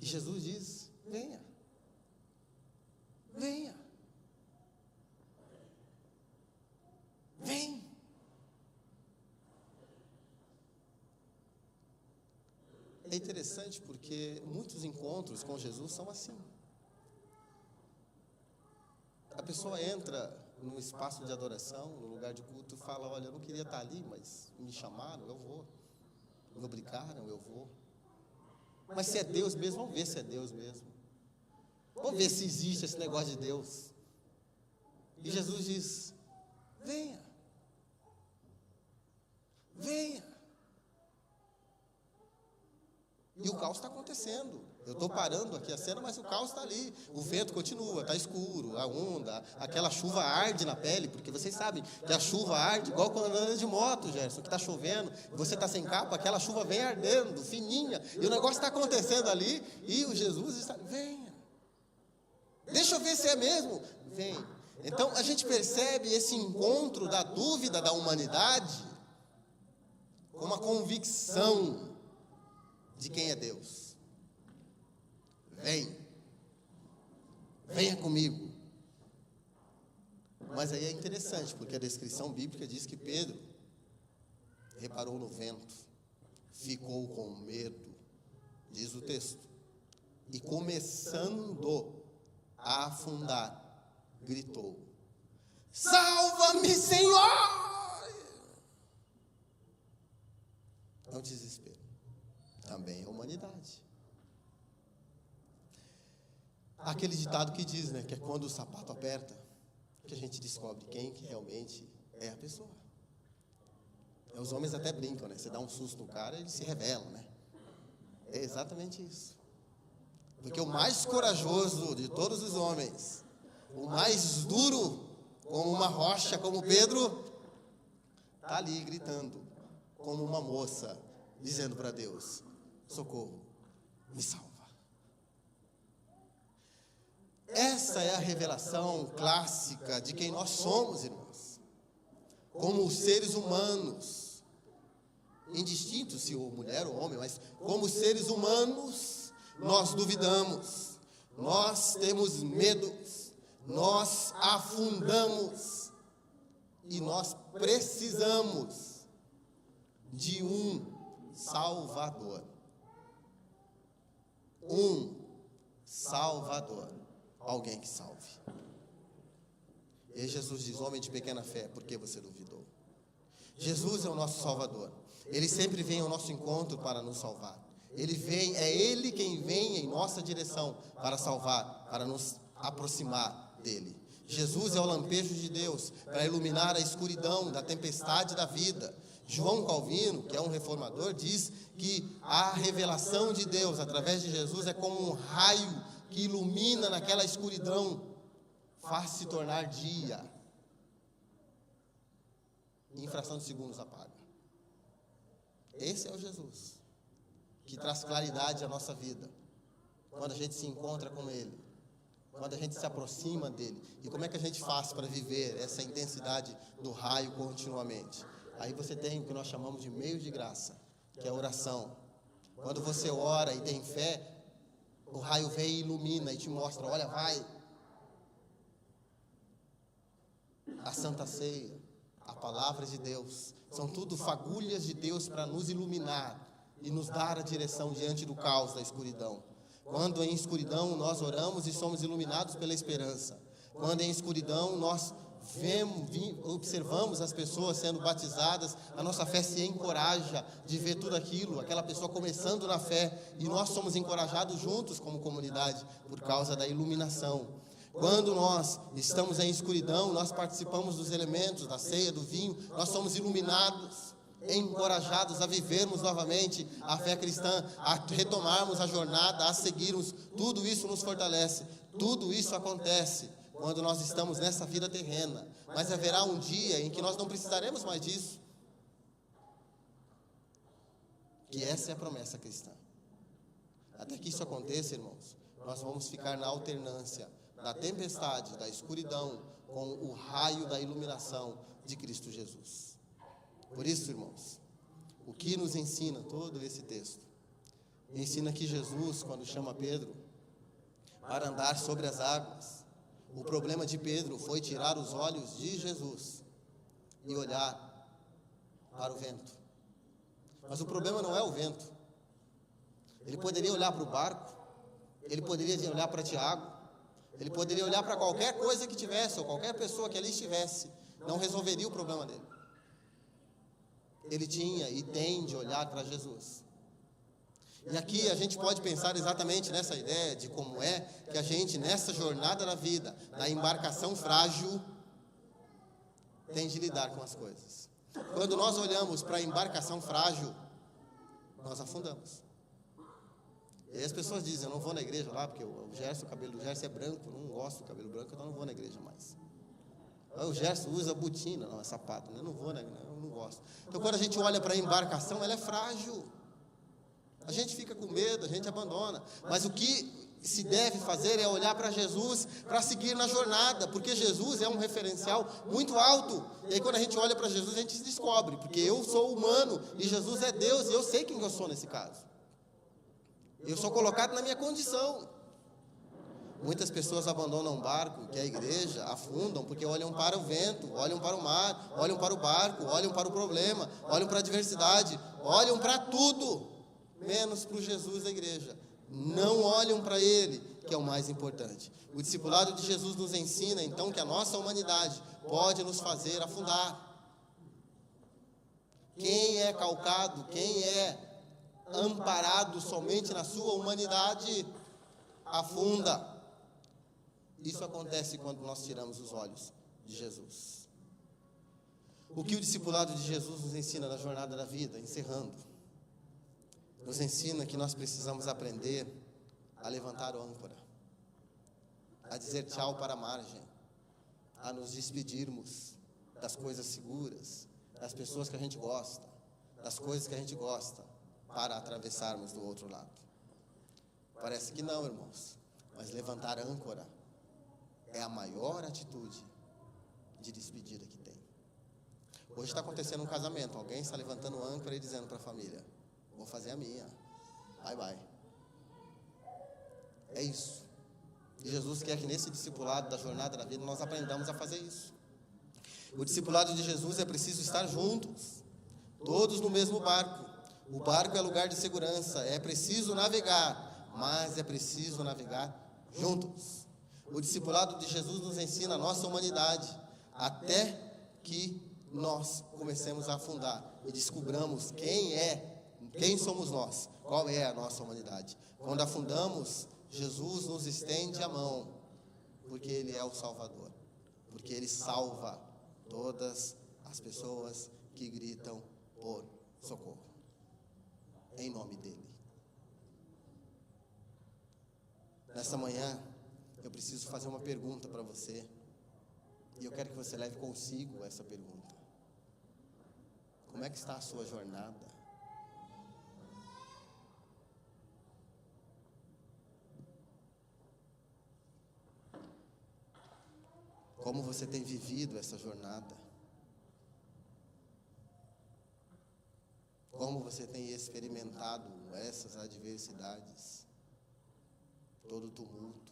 E Jesus diz, venha. Venha. Vem. É interessante porque muitos encontros com Jesus são assim. A pessoa entra no espaço de adoração, no lugar de culto, e fala, olha, eu não queria estar ali, mas me chamaram, eu vou. Me obrigaram, eu vou. Mas se é Deus mesmo, vamos ver se é Deus mesmo. Vamos ver se existe esse negócio de Deus. E Jesus diz, venha. Venha. E o caos está acontecendo. Eu estou parando aqui a cena, mas o caos está ali. O vento continua, está escuro, a onda, aquela chuva arde na pele, porque vocês sabem que a chuva arde igual quando anda de moto, Gerson, que está chovendo, você está sem capa, aquela chuva vem ardendo, fininha, e o negócio está acontecendo ali, e o Jesus está, venha. Deixa eu ver se é mesmo. Vem. Então a gente percebe esse encontro da dúvida da humanidade com uma convicção de quem é Deus. Vem, venha comigo. Mas aí é interessante, porque a descrição bíblica diz que Pedro reparou no vento, ficou com medo, diz o texto, e começando a afundar, gritou, salva-me, Senhor! É um desespero, também é humanidade. Aquele ditado que diz, né, que é quando o sapato aperta, que a gente descobre quem que realmente é a pessoa. Os homens até brincam, né? Você dá um susto no cara, eles se revelam, né? É exatamente isso. Porque o mais corajoso de todos os homens, o mais duro, como uma rocha, como Pedro, está ali gritando, como uma moça, dizendo para Deus, socorro, me salva. Essa é a revelação clássica de quem nós somos, irmãos. Como seres humanos, indistinto se ou mulher ou homem, mas como seres humanos, nós duvidamos, nós temos medos, nós afundamos e nós precisamos de um Salvador. Um Salvador. Alguém que salve. E Jesus diz, homem de pequena fé, por que você duvidou? Jesus é o nosso Salvador. Ele sempre vem ao nosso encontro para nos salvar. Ele vem, é Ele quem vem em nossa direção para salvar, para nos aproximar dEle. Jesus é o lampejo de Deus para iluminar a escuridão da tempestade da vida. João Calvino, que é um reformador, diz que a revelação de Deus através de Jesus é como um raio que ilumina naquela escuridão, faz se tornar dia. Em fração de segundos apaga. Esse é o Jesus. que traz claridade à nossa vida. Quando a gente se encontra com Ele, quando a gente se aproxima dEle. E como é que a gente faz para viver essa intensidade do raio continuamente? Aí você tem o que nós chamamos de meio de graça, que é a oração. Quando você ora e tem fé, o raio vem e ilumina e te mostra, olha, vai. A Santa Ceia, a Palavra de Deus, são tudo fagulhas de Deus para nos iluminar e nos dar a direção diante do caos da escuridão. Quando em escuridão nós oramos e somos iluminados pela esperança. Quando em escuridão nós observamos as pessoas sendo batizadas, a nossa fé se encoraja de ver tudo aquilo, aquela pessoa começando na fé, e nós somos encorajados juntos como comunidade por causa da iluminação. Quando nós estamos em escuridão, nós participamos dos elementos, da ceia, do vinho, nós somos iluminados, encorajados a vivermos novamente a fé cristã, a retomarmos a jornada, a seguirmos. Tudo isso nos fortalece, tudo isso acontece quando nós estamos nessa vida terrena, mas haverá um dia em que nós não precisaremos mais disso. Que essa é a promessa cristã. Até que isso aconteça, irmãos, nós vamos ficar na alternância da tempestade, da escuridão, com o raio da iluminação de Cristo Jesus. Por isso, irmãos, o que nos ensina todo esse texto? Ensina que Jesus, quando chama Pedro para andar sobre as águas, o problema de Pedro foi tirar os olhos de Jesus e olhar para o vento. Mas o problema não é o vento. Ele poderia olhar para o barco, ele poderia olhar para Tiago, ele poderia olhar para qualquer coisa que tivesse, ou qualquer pessoa que ali estivesse, não resolveria o problema dele. Ele tinha e tem de olhar para Jesus. E aqui a gente pode pensar exatamente nessa ideia de como é que a gente, nessa jornada da vida, na embarcação frágil, tem de lidar com as coisas. Quando nós olhamos para a embarcação frágil, nós afundamos. E aí as pessoas dizem, eu não vou na igreja lá, porque o cabelo do Gerson é branco, eu não gosto do cabelo branco, então eu não vou na igreja mais. O Gerson usa botina, não é sapato, eu não vou, né? Eu não gosto. Então quando a gente olha para a embarcação, ela é frágil. A gente fica com medo, a gente abandona. Mas o que se deve fazer é olhar para Jesus, para seguir na jornada, porque Jesus é um referencial muito alto. E aí quando a gente olha para Jesus, a gente se descobre, porque eu sou humano e Jesus é Deus, e eu sei quem eu sou nesse caso. Eu sou colocado na minha condição. Muitas pessoas abandonam o barco, que é a igreja, afundam, porque olham para o vento, olham para o mar, olham para o barco, olham para o problema, olham para a adversidade, olham para tudo, menos para o Jesus da igreja. Não olham para Ele, que é o mais importante. O discipulado de Jesus nos ensina, então, que a nossa humanidade pode nos fazer afundar. Quem é calcado, quem é amparado somente na sua humanidade, afunda. Isso acontece quando nós tiramos os olhos de Jesus. O que o discipulado de Jesus nos ensina na jornada da vida, encerrando, nos ensina que nós precisamos aprender a levantar âncora, a dizer tchau para a margem, a nos despedirmos das coisas seguras, das pessoas que a gente gosta, das coisas que a gente gosta, para atravessarmos do outro lado. Parece que não, irmãos, mas levantar âncora é a maior atitude de despedida que tem. Hoje está acontecendo um casamento, alguém está levantando âncora e dizendo para a família, vou fazer a minha, bye bye. É isso. E Jesus quer que nesse discipulado da jornada da vida nós aprendamos a fazer isso. O discipulado de Jesus é preciso estar juntos, todos no mesmo barco. O barco é lugar de segurança, é preciso navegar, mas é preciso navegar juntos. O discipulado de Jesus nos ensina a nossa humanidade, até que nós comecemos a afundar e descobramos quem somos nós, qual é a nossa humanidade. Quando afundamos, Jesus nos estende a mão, porque Ele é o Salvador, porque Ele salva todas as pessoas que gritam por socorro, em nome dEle. Nessa manhã, eu preciso fazer uma pergunta para você, e eu quero que você leve consigo essa pergunta. Como é que está a sua jornada? Como você tem vivido essa jornada? Como você tem experimentado essas adversidades? Todo tumulto.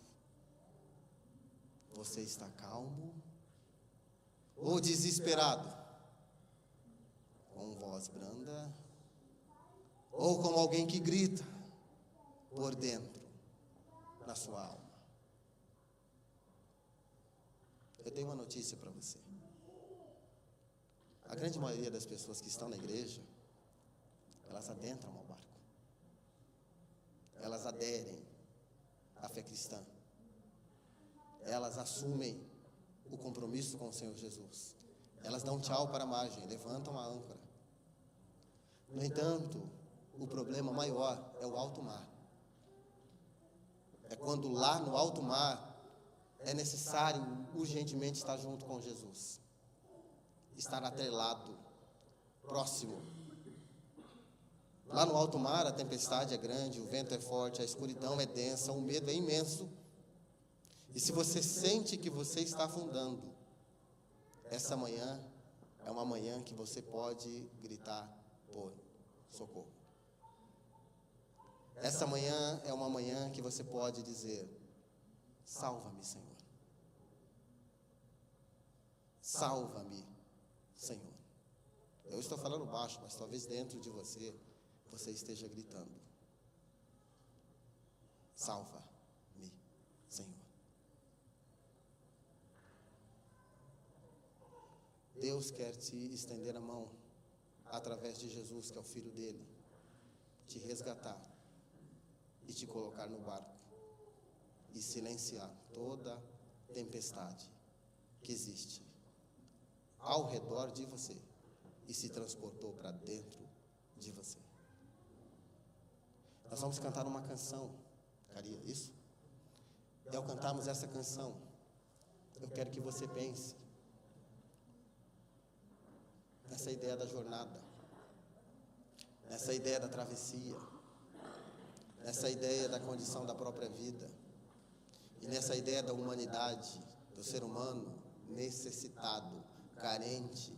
Você está calmo ou desesperado? Com voz branda ou como alguém que grita por dentro, na sua alma? Eu tenho uma notícia para você. A grande maioria das pessoas que estão na igreja, elas adentram ao barco. Elas aderem à fé cristã. Elas assumem o compromisso com o Senhor Jesus. Elas dão tchau para a margem, levantam a âncora. No entanto, o problema maior é o alto mar. É quando lá no alto mar é necessário urgentemente estar junto com Jesus. Estar atrelado, próximo. Lá no alto mar a tempestade é grande, o vento é forte, a escuridão é densa, o medo é imenso. E se você sente que você está afundando, essa manhã é uma manhã que você pode gritar por socorro. Essa manhã é uma manhã que você pode dizer: salva-me, Senhor. Salva-me, Senhor. Eu estou falando baixo, mas talvez dentro de você esteja gritando: salva-me, Senhor. Deus quer te estender a mão através de Jesus, que é o Filho dele, te resgatar e te colocar no barco e silenciar toda tempestade que existe ao redor de você e se transportou para dentro de você. Nós vamos cantar uma canção, Caria, isso? E ao cantarmos essa canção, eu quero que você pense nessa ideia da jornada, nessa ideia da travessia, nessa ideia da condição da própria vida e nessa ideia da humanidade, do ser humano necessitado, carente,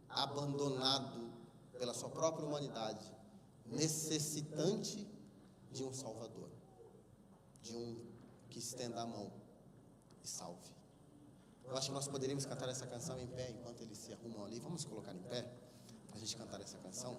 abandonado pela sua própria humanidade, necessitante de um Salvador, de um que estenda a mão e salve. Eu acho que nós poderíamos cantar essa canção em pé enquanto eles se arrumam ali. Vamos colocar em pé para a gente cantar essa canção.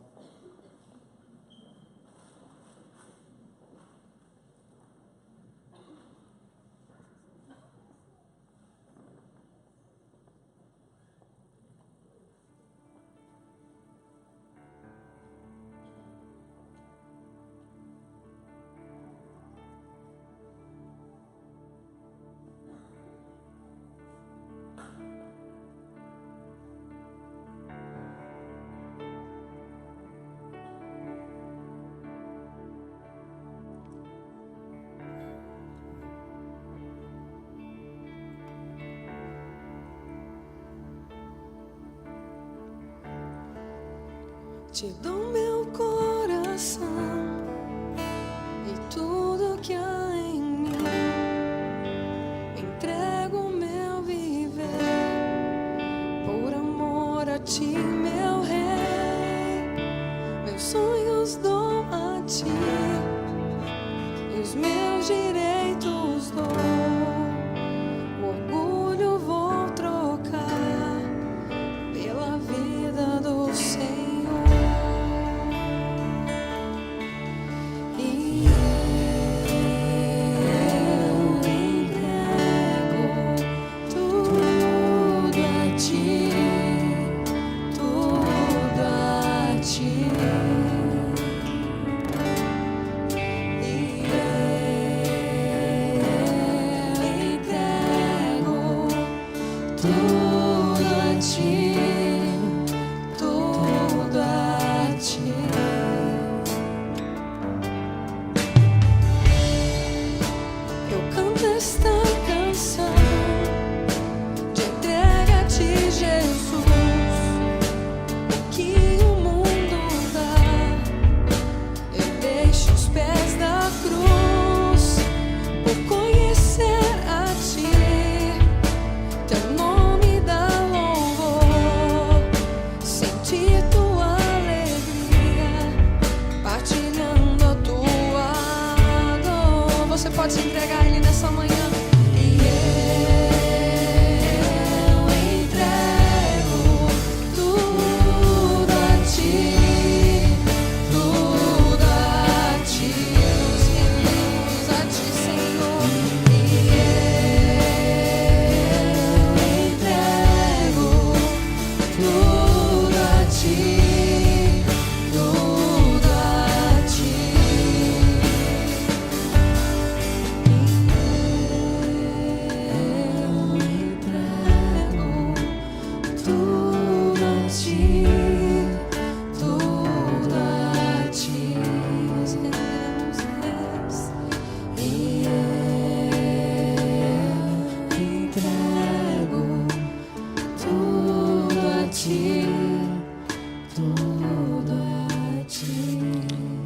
Te dou meu coração e tudo que há em mim. Entrego meu viver por amor a ti, meu Rei. Meus sonhos dou a ti e os meus direitos dou. O orgulho vou trocar pela vida do Senhor. Yeah.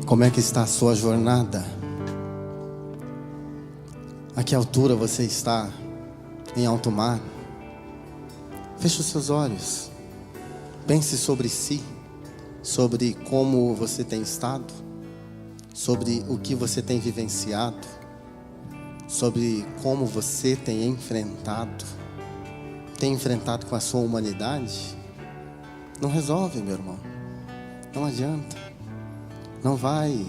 Como é que está a sua jornada? A que altura você está em alto mar? Feche os seus olhos. Pense sobre si, sobre como você tem estado, sobre o que você tem vivenciado, sobre como você tem enfrentado. Tem enfrentado com a sua humanidade? Não resolve, meu irmão. Não adianta. Não vai.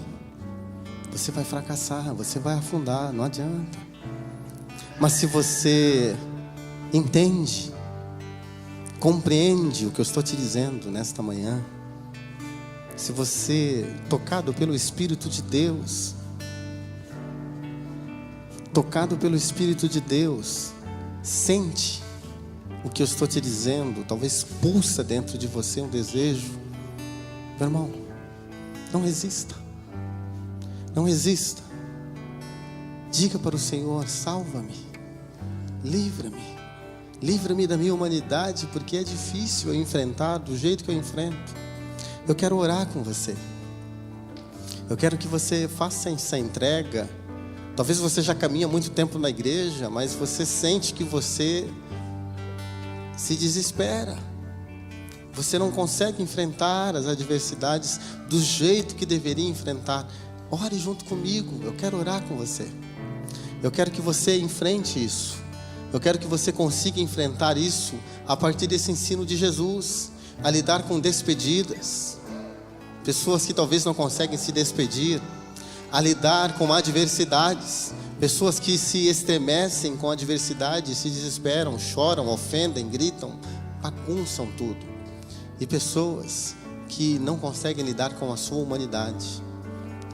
Você vai fracassar, você vai afundar, não adianta. Mas se você entende, compreende o que eu estou te dizendo nesta manhã, se você, tocado pelo Espírito de Deus, sente o que eu estou te dizendo, talvez pulsa dentro de você um desejo, meu irmão, não resista. Não resista. Diga para o Senhor: salva-me, livra-me, livra-me da minha humanidade, porque é difícil eu enfrentar do jeito que eu enfrento. Eu quero orar com você. Eu quero que você faça essa entrega. Talvez você já caminha muito tempo na igreja, mas você sente que você se desespera. Você não consegue enfrentar as adversidades do jeito que deveria enfrentar. Ore junto comigo, eu quero orar com você. Eu quero que você enfrente isso. Eu quero que você consiga enfrentar isso a partir desse ensino de Jesus, a lidar com despedidas, pessoas que talvez não conseguem se despedir, a lidar com adversidades, pessoas que se estremecem com adversidade, se desesperam, choram, ofendem, gritam, bagunçam tudo. E pessoas que não conseguem lidar com a sua humanidade,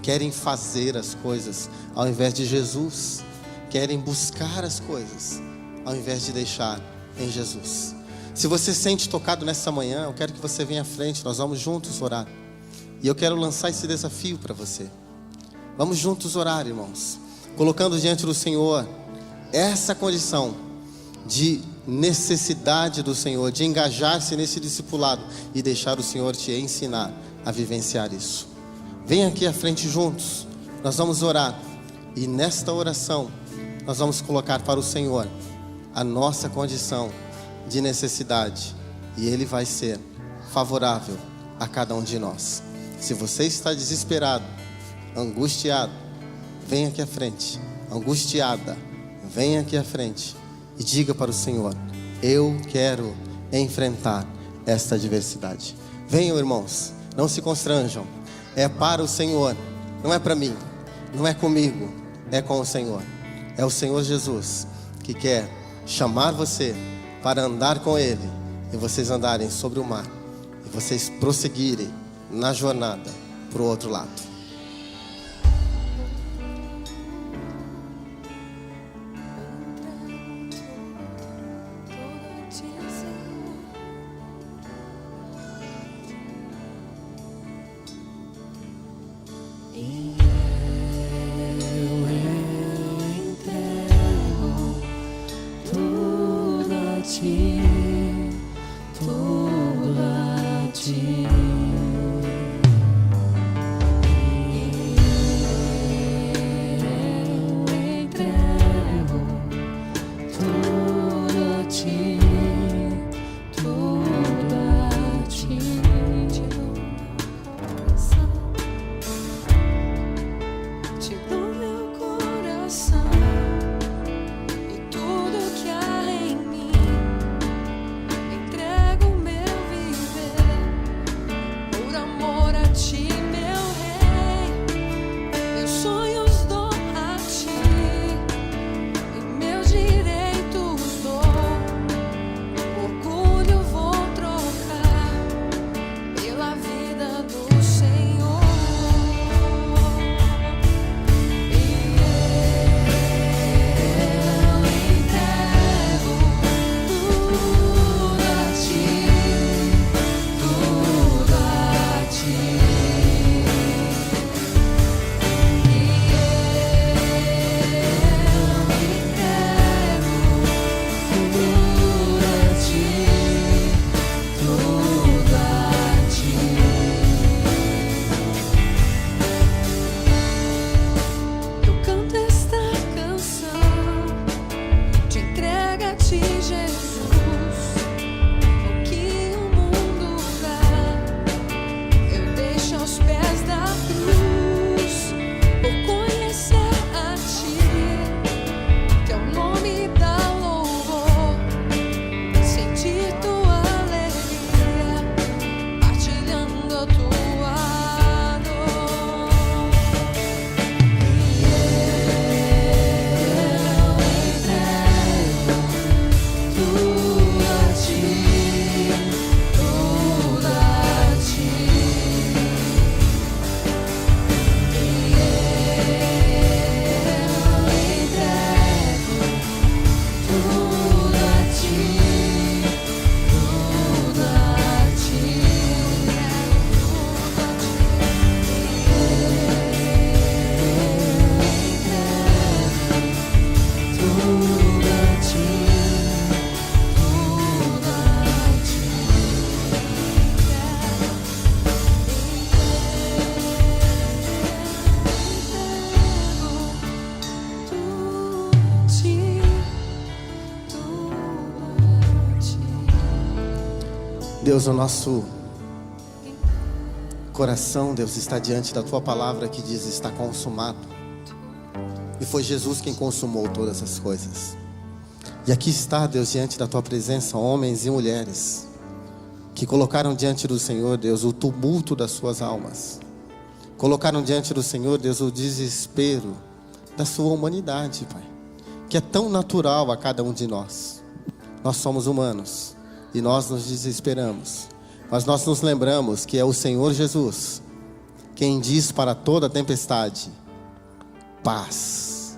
querem fazer as coisas ao invés de Jesus, querem buscar as coisas ao invés de deixar em Jesus. Se você se sente tocado nessa manhã, eu quero que você venha à frente, nós vamos juntos orar. E eu quero lançar esse desafio para você. Vamos juntos orar, irmãos, colocando diante do Senhor essa condição de necessidade do Senhor, de engajar-se nesse discipulado e deixar o Senhor te ensinar a vivenciar isso. Venha aqui à frente juntos, nós vamos orar. E nesta oração, nós vamos colocar para o Senhor a nossa condição de necessidade. E Ele vai ser favorável a cada um de nós. Se você está desesperado, angustiado, venha aqui à frente. Angustiada, venha aqui à frente e diga para o Senhor: eu quero enfrentar esta adversidade. Venham, irmãos, não se constranjam. É para o Senhor, não é para mim, não é comigo, é com o Senhor. É o Senhor Jesus que quer chamar você para andar com Ele, e vocês andarem sobre o mar, e vocês prosseguirem na jornada para o outro lado. ti, Jesus. O que o mundo dá, eu deixo aos pés da cruz. Por conhecer a ti, teu nome dá louvor. Sentir tua alegria, partilhando a tua dor. E eu entrego tudo a ti, tudo a ti. E eu entrego tudo a ti, tudo a ti, tudo a ti. Tudo a ti, tudo a ti. Deus, o nosso coração, Deus, está diante da tua palavra que diz: está consumado. E foi Jesus quem consumou todas as coisas. E aqui está, Deus, diante da tua presença, homens e mulheres que colocaram diante do Senhor, Deus, o tumulto das suas almas. Colocaram diante do Senhor, Deus, o desespero da sua humanidade, Pai, que é tão natural a cada um de nós. Nós somos humanos e nós nos desesperamos, mas nós nos lembramos que é o Senhor Jesus quem diz para toda tempestade: paz.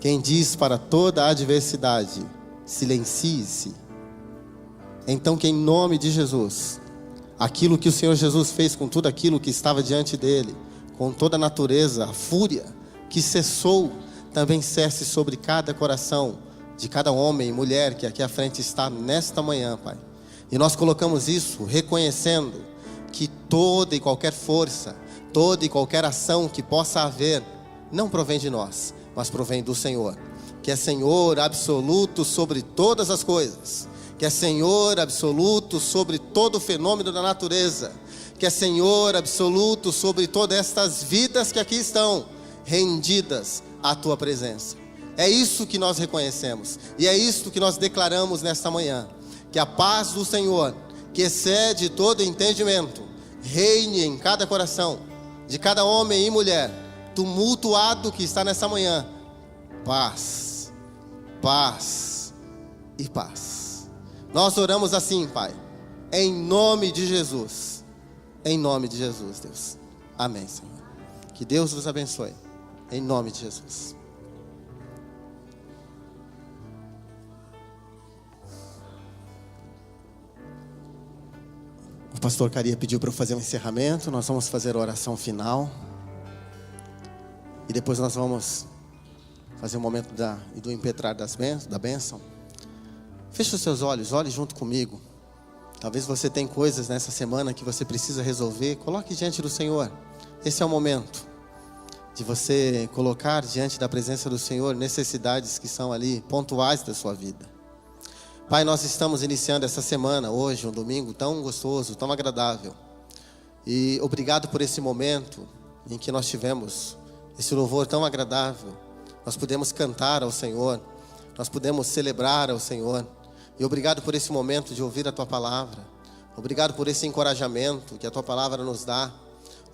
Quem diz para toda adversidade: silencie-se. Então que em nome de Jesus, aquilo que o Senhor Jesus fez com tudo aquilo que estava diante dele, com toda a natureza, a fúria que cessou, também cesse sobre cada coração de cada homem e mulher que aqui à frente está nesta manhã, Pai. E nós colocamos isso reconhecendo que toda e qualquer força, toda e qualquer ação que possa haver, não provém de nós, mas provém do Senhor, que é Senhor absoluto sobre todas as coisas, que é Senhor absoluto sobre todo o fenômeno da natureza, que é Senhor absoluto sobre todas estas vidas que aqui estão rendidas à tua presença. É isso que nós reconhecemos e é isso que nós declaramos nesta manhã. Que a paz do Senhor, que excede todo entendimento, reine em cada coração de cada homem e mulher tumultuado que está nessa manhã. Paz, paz e paz. Nós oramos assim, Pai, em nome de Jesus. Em nome de Jesus, Deus. Amém, Senhor. Que Deus vos abençoe. Em nome de Jesus. O pastor Caria pediu para eu fazer um encerramento. Nós vamos fazer a oração final. E depois nós vamos fazer o momento do impetrar da bênção. Feche os seus olhos, olhe junto comigo. Talvez você tenha coisas nessa semana que você precisa resolver. Coloque diante do Senhor. Esse é o momento de você colocar diante da presença do Senhor necessidades que são ali pontuais da sua vida. Pai, nós estamos iniciando essa semana, hoje, um domingo tão gostoso, tão agradável. E obrigado por esse momento em que nós tivemos esse louvor tão agradável. Nós pudemos cantar ao Senhor, nós pudemos celebrar ao Senhor. E obrigado por esse momento de ouvir a Tua Palavra. Obrigado por esse encorajamento que a Tua Palavra nos dá.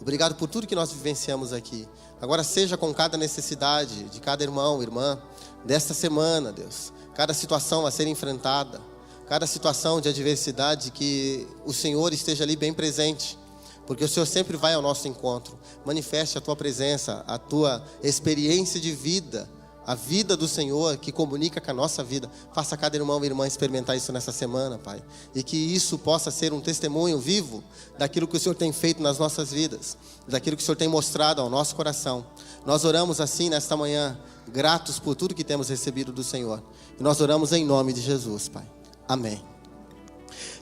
Obrigado por tudo que nós vivenciamos aqui. Agora seja com cada necessidade de cada irmão, irmã, desta semana, Deus. Cada situação a ser enfrentada, cada situação de adversidade, que o Senhor esteja ali bem presente, porque o Senhor sempre vai ao nosso encontro. Manifeste a Tua presença, a Tua experiência de vida, a vida do Senhor que comunica com a nossa vida. Faça cada irmão e irmã experimentar isso nessa semana, Pai, e que isso possa ser um testemunho vivo daquilo que o Senhor tem feito nas nossas vidas, daquilo que o Senhor tem mostrado ao nosso coração. Nós oramos assim nesta manhã, gratos por tudo que temos recebido do Senhor. E nós oramos em nome de Jesus, Pai. Amém.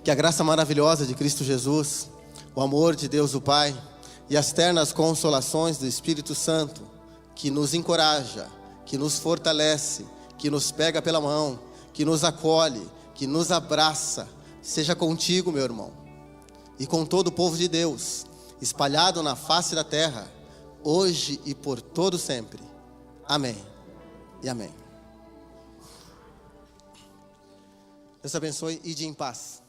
Que a graça maravilhosa de Cristo Jesus, o amor de Deus o Pai e as ternas consolações do Espírito Santo, que nos encoraja, que nos fortalece, que nos pega pela mão, que nos acolhe, que nos abraça, seja contigo, meu irmão, e com todo o povo de Deus, espalhado na face da terra, hoje e por todo sempre. Amém e amém. Deus abençoe e de em paz.